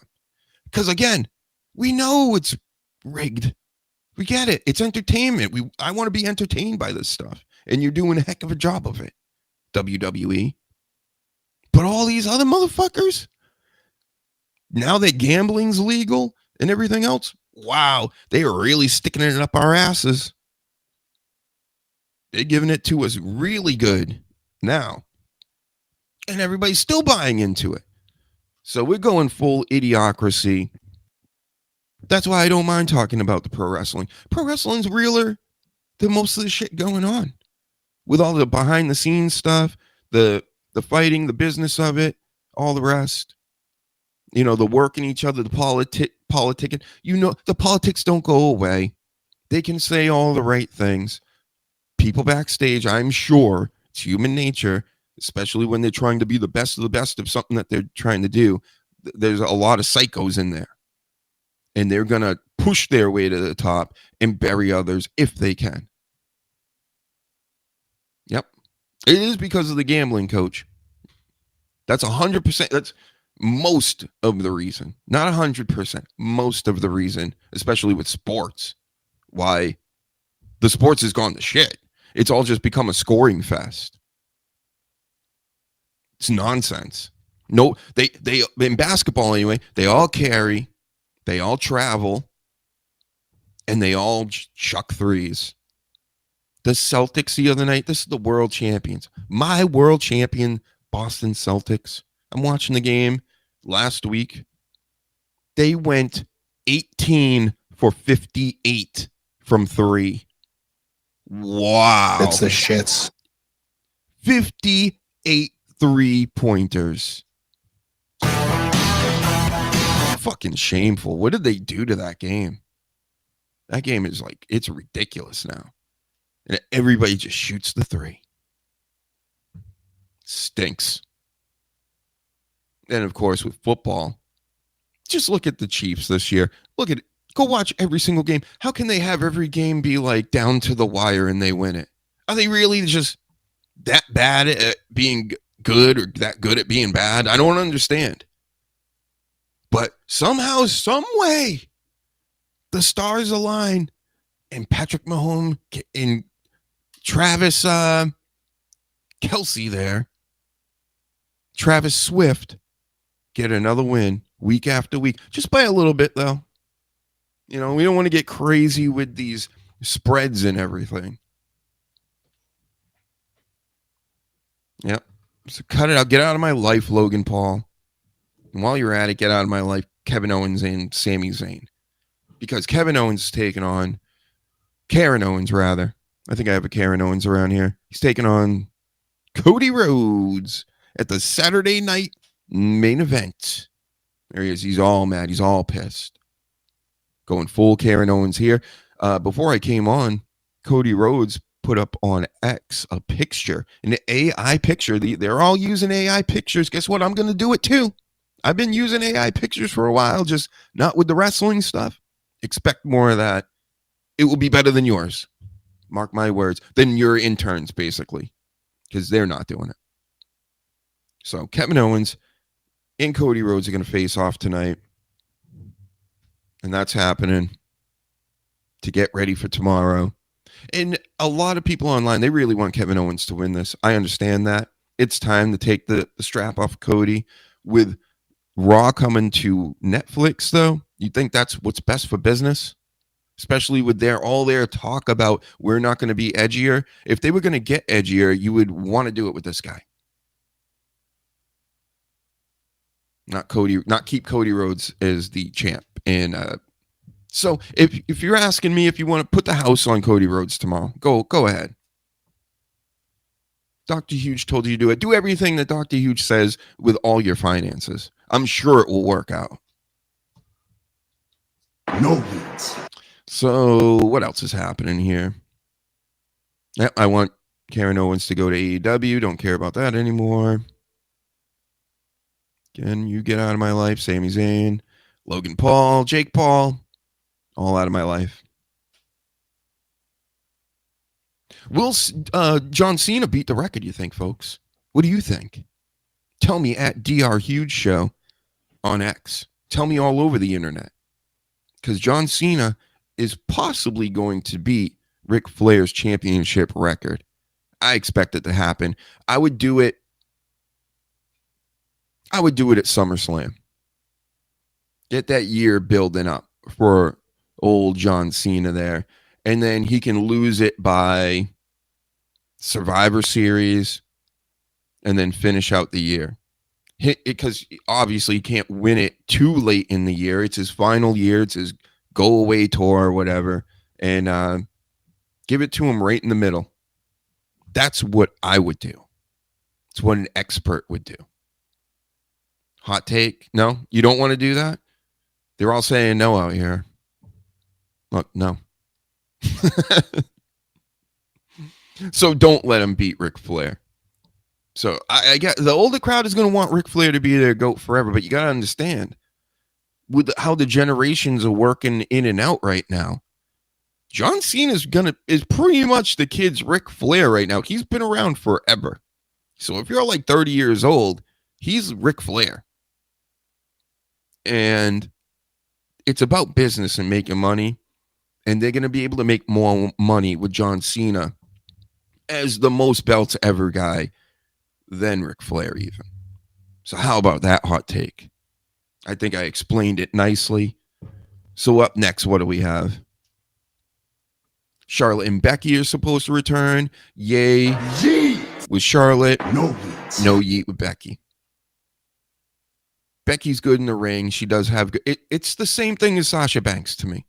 Because again, we know it's rigged. We get it. It's entertainment. I want to be entertained by this stuff. and you're doing a heck of a job of it, WWE. But all these other motherfuckers, now that gambling's legal and everything else, wow, they are really sticking it up our asses. They're giving it to us really good now. And everybody's still buying into it. So we're going full idiocracy. That's why I don't mind talking about the pro wrestling. Pro wrestling's realer than most of the shit going on. With all the behind the scenes stuff, the fighting, the business of it, all the rest. You know, the working each other, the politicking. You know, the politics don't go away. They can say all the right things. People backstage, I'm sure, it's human nature, especially when they're trying to be the best of something that they're trying to do. There's a lot of psychos in there. And they're going to push their way to the top and bury others if they can. Yep. It is because of the gambling, coach. That's 100%. That's most of the reason. Not 100%. Most of the reason, especially with sports, why the sports has gone to shit. It's all just become a scoring fest. It's nonsense. No, they in basketball anyway, they all carry, they all travel, and they all chuck threes. The Celtics the other night, this is the world champions. My world champion Boston Celtics. I'm watching the game last week. They went 18 for 58 from three. Wow. That's the shits. 58 3-pointers. Fucking shameful. What did they do to that game? That game is like, it's ridiculous now. And everybody just shoots the three. Stinks. And of course, with football, just look at the Chiefs this year. Look at it. Go watch every single game. How can they have every game be like down to the wire and they win it? Are they really just that bad at being good or that good at being bad? I don't understand. But somehow, some way, the stars align and Patrick Mahomes and Travis Kelsey there, Travis Swift, get another win week after week, just by a little bit though. You know, we don't want to get crazy with these spreads and everything. Yep. So cut it out. Get out of my life, Logan Paul. And while you're at it, get out of my life, Kevin Owens and Sami Zayn. Because Kevin Owens is taking on Karen Owens, rather. I think I have a Karen Owens around here. He's taking on Cody Rhodes at the Saturday night main event. There he is. He's all mad. He's all pissed. Going full Karen Owens here. Before I came on, Cody Rhodes put up on X a picture, an AI picture. They're all using AI pictures. Guess what? I'm going to do it too. I've been using AI pictures for a while, just not with the wrestling stuff. Expect more of that. It will be better than yours. Mark my words. Than your interns, basically, because they're not doing it. So Kevin Owens and Cody Rhodes are going to face off tonight. And that's happening to get ready for tomorrow. And a lot of people online, they really want Kevin Owens to win this. I understand that. It's time to take the strap off Cody. With Raw coming to Netflix, though, you think that's what's best for business? Especially with all their talk about we're not going to be edgier. If they were going to get edgier, you would want to do it with this guy. Not keep Cody Rhodes as the champ. And so if you're asking me if you want to put the house on Cody Rhodes tomorrow, go ahead. Dr. Huge told you to do it. Do everything that Dr. Huge says with all your finances. I'm sure it will work out. No beats. So what else is happening here? I want Karen Owens to go to AEW. Don't care about that anymore. Again, you get out of my life. Sami Zayn, Logan Paul, Jake Paul, all out of my life. Will John Cena beat the record, you think, folks? What do you think? Tell me at DrHUGEshow on X. Tell me all over the internet. Because John Cena is possibly going to beat Ric Flair's championship record. I expect it to happen. I would do it at SummerSlam. Get that year building up for old John Cena there. And then he can lose it by Survivor Series and then finish out the year. Because obviously he can't win it too late in the year. It's his final year. It's his go away tour or whatever. And give it to him right in the middle. That's what I would do. It's what an expert would do. Hot take? No? You don't want to do that? They're all saying no out here. Look, no. So don't let him beat Ric Flair. So I get the older crowd is going to want Ric Flair to be their GOAT forever, but you got to understand with how the generations are working in and out right now. John Cena is pretty much the kid's Ric Flair right now. He's been around forever. So if you're like 30 years old, he's Ric Flair. And it's about business and making money. And they're going to be able to make more money with John Cena as the most belts ever guy than Ric Flair even. So how about that hot take? I think I explained it nicely. So up next, what do we have? Charlotte and Becky are supposed to return. Yay. Yeet with Charlotte. No yeet. No yeet with Becky. Becky's good in the ring. She does have good. It's the same thing as Sasha Banks to me.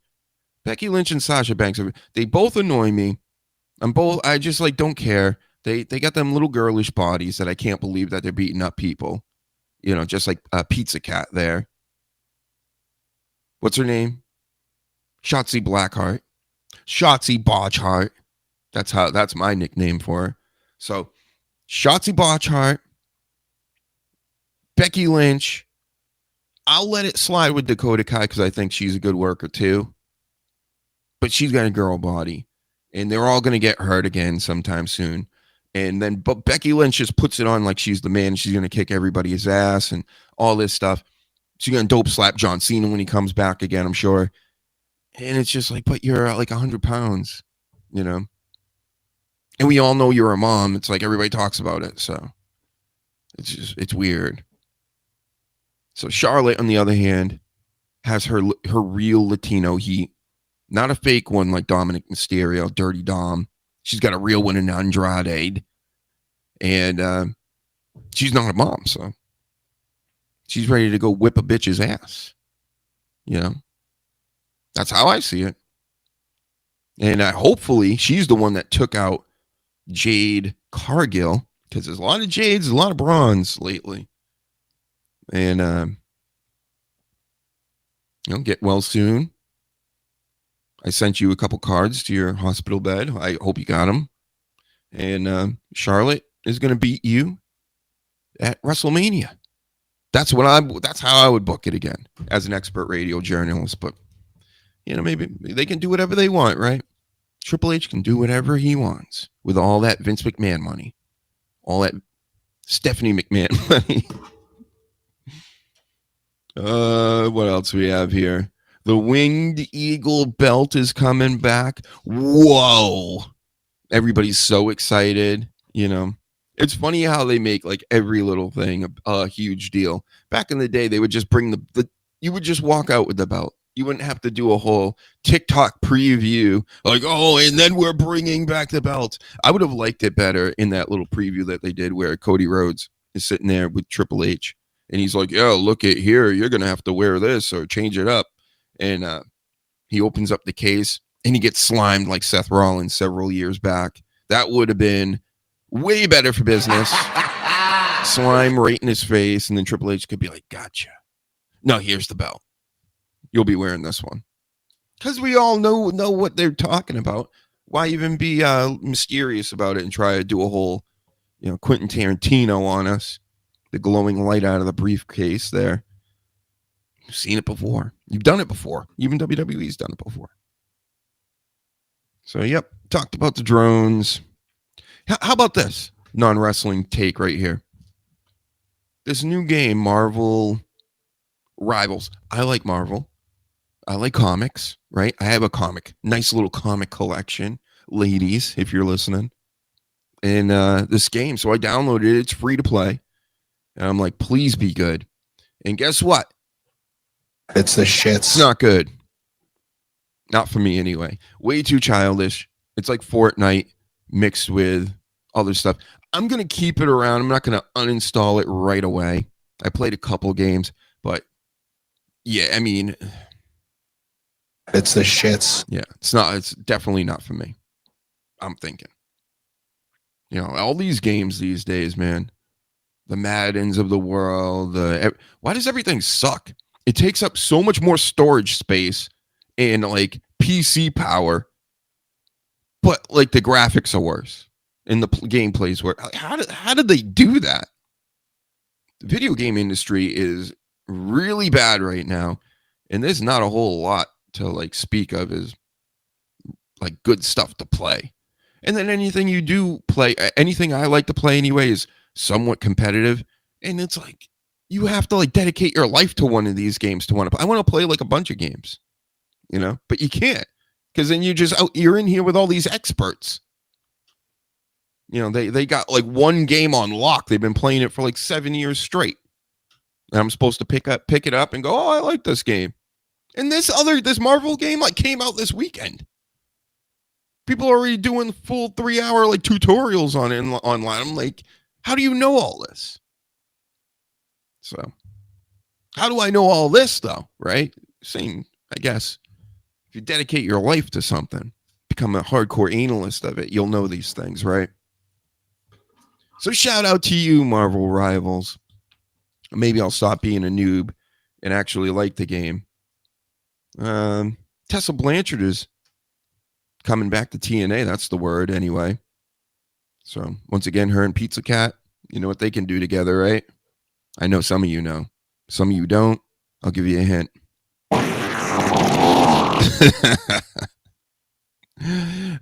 Becky Lynch and Sasha Banks, they both annoy me. I just like don't care. They got them little girlish bodies that I can't believe that they're beating up people. You know, just like Pizza Cat there. What's her name? Shotzi Blackheart. Shotzi Botchheart. That's my nickname for her. So Shotzi Botchheart, Becky Lynch. I'll let it slide with Dakota Kai because I think she's a good worker too. But she's got a girl body. And they're all going to get hurt again sometime soon. And then but Becky Lynch just puts it on like she's the man. She's going to kick everybody's ass and all this stuff. She's going to dope slap John Cena when he comes back again, I'm sure. And it's just like, but you're like 100 pounds, you know. And we all know you're a mom. It's like everybody talks about it. So it's weird. So Charlotte, on the other hand, has her real Latino heat. Not a fake one like Dominic Mysterio, Dirty Dom. She's got a real one in Andrade. And she's not a mom, so she's ready to go whip a bitch's ass. You know? That's how I see it. And hopefully she's the one that took out Jade Cargill, because there's a lot of Jades, a lot of bronze lately. And, get well soon. I sent you a couple cards to your hospital bed. I hope you got them. And Charlotte is going to beat you at WrestleMania. That's how I would book it again as an expert radio journalist. But, maybe they can do whatever they want, right? Triple H can do whatever he wants with all that Vince McMahon money. All that Stephanie McMahon money. What else we have here? The Winged Eagle belt is coming back. Whoa. Everybody's so excited. It's funny how they make like every little thing a huge deal. Back in the day, they would just bring you would just walk out with the belt. You wouldn't have to do a whole TikTok preview like, oh, and then we're bringing back the belt. I would have liked it better in that little preview that they did where Cody Rhodes is sitting there with Triple H. And he's like, yeah, look at here. You're going to have to wear this or change it up. And he opens up the case and he gets slimed like Seth Rollins several years back. That would have been way better for business. Slime right in his face. And then Triple H could be like, gotcha. No, here's the belt. You'll be wearing this one. Because we all know what they're talking about. Why even be mysterious about it and try to do a whole, Quentin Tarantino on us? The glowing light out of the briefcase there. You've seen it before. You've done it before. Even WWE's done it before. So, yep. Talked about the drones. How about this non-wrestling take right here? This new game, Marvel Rivals. I like Marvel. I like comics, right? I have a nice little comic collection. Ladies, if you're listening. in this game. So I downloaded it. It's free to play. And I'm like, please be good. And guess what? It's the shits. It's not good. Not for me anyway. Way too childish. It's like Fortnite mixed with other stuff. I'm going to keep it around. I'm not going to uninstall it right away. I played a couple games, but yeah, I mean, it's the shits. Yeah, it's definitely not for me. I'm thinking. You know, all these games these days, man. The Maddens of the world. Why does everything suck? It takes up so much more storage space and like PC power, but like the graphics are worse and the gameplay's worse. How did they do that? The video game industry is really bad right now, and there's not a whole lot to like speak of as like good stuff to play. And then anything you do play, anything I like to play anyway, is somewhat competitive. And it's like you have to like dedicate your life to one of these games to want to play. I want to play like a bunch of games, you know, but you can't, because then you're in here with all these experts. You know, they got like one game on lock. They've been playing it for like 7 years straight. And I'm supposed to pick it up and go, oh, I like this game. And this Marvel game like came out this weekend. People are already doing full 3-hour like tutorials on it online. I'm like, how do you know all this? So, how do I know all this though? Right? Same, I guess. If you dedicate your life to something, become a hardcore analyst of it, you'll know these things, right? So shout out to you, Marvel Rivals. Maybe I'll stop being a noob and actually like the game. Tessa Blanchard is coming back to TNA. That's the word anyway. So once again, her and Pizza Cat, you know what they can do together, right? I know some of you know. Some of you don't. I'll give you a hint.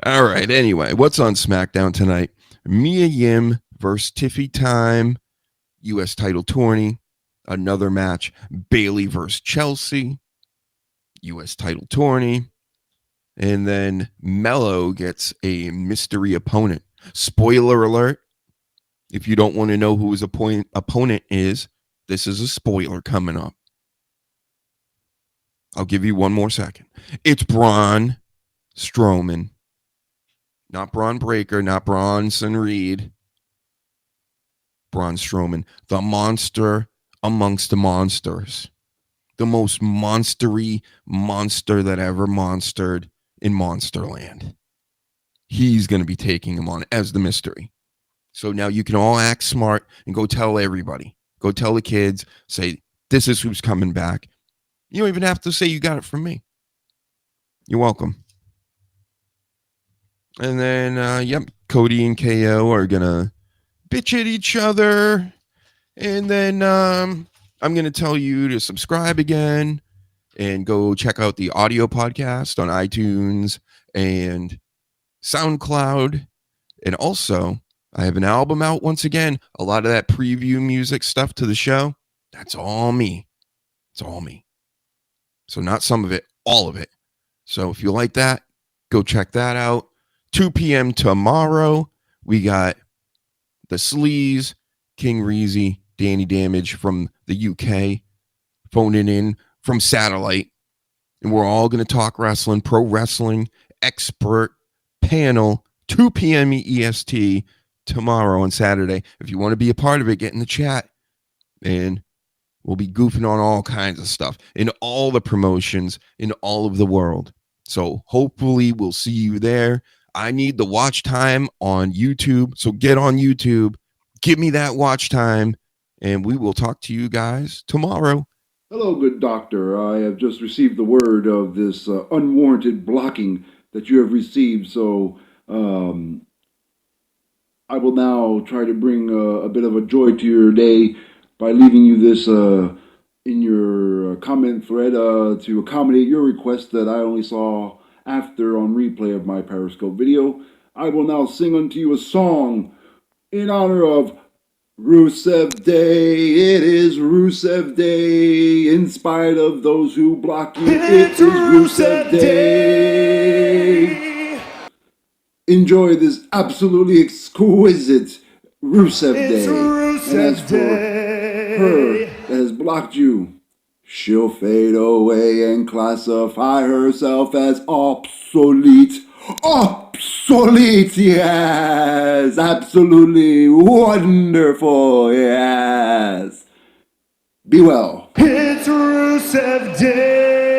All right. Anyway, what's on SmackDown tonight? Mia Yim versus Tiffy Time. U.S. title tourney. Another match. Bayley versus Chelsea. U.S. title tourney. And then Mello gets a mystery opponent. Spoiler alert. If you don't want to know who his opponent is, this is a spoiler coming up. I'll give you one more second. It's Braun Strowman. Not Braun Breaker, not Bronson Reed. Braun Strowman. The monster amongst the monsters. The most monstery monster that ever monstered in Monsterland. He's going to be taking him on as the mystery. So now you can all act smart and go tell everybody. Go tell the kids. Say, this is who's coming back. You don't even have to say you got it from me. You're welcome. And then, Cody and KO are going to bitch at each other. And then I'm going to tell you to subscribe again and go check out the audio podcast on iTunes and SoundCloud. And also, I have an album out once again. A lot of that preview music stuff to the show, that's all me. It's all me. So not some of it, all of it. So if you like that, go check that out. 2 p.m. tomorrow, we got the Sleaze, King Reezy, Danny Damage from the UK, phoning in from satellite. And we're all going to talk wrestling, pro wrestling, expert panel, 2 p.m. EST tomorrow on Saturday. If you want to be a part of it, get in the chat. And we'll be goofing on all kinds of stuff in all the promotions in all of the world. So hopefully we'll see you there. I need the watch time on YouTube. So get on YouTube. Give me that watch time. And we will talk to you guys tomorrow. Hello, good doctor. I have just received the word of this unwarranted blocking that you have received. So I will now try to bring a bit of a joy to your day by leaving you this in your comment thread to accommodate your request that I only saw after on replay of my Periscope video. I will now sing unto you a song in honor of Rusev Day. It is Rusev Day. In spite of those who block you, it is Rusev Day. enjoy this absolutely exquisite Rusev Day. It's Rusev and as for her that has blocked you, she'll fade away and classify herself as obsolete. Obsolete, yes! Absolutely wonderful, yes! Be well. It's Rusev Day.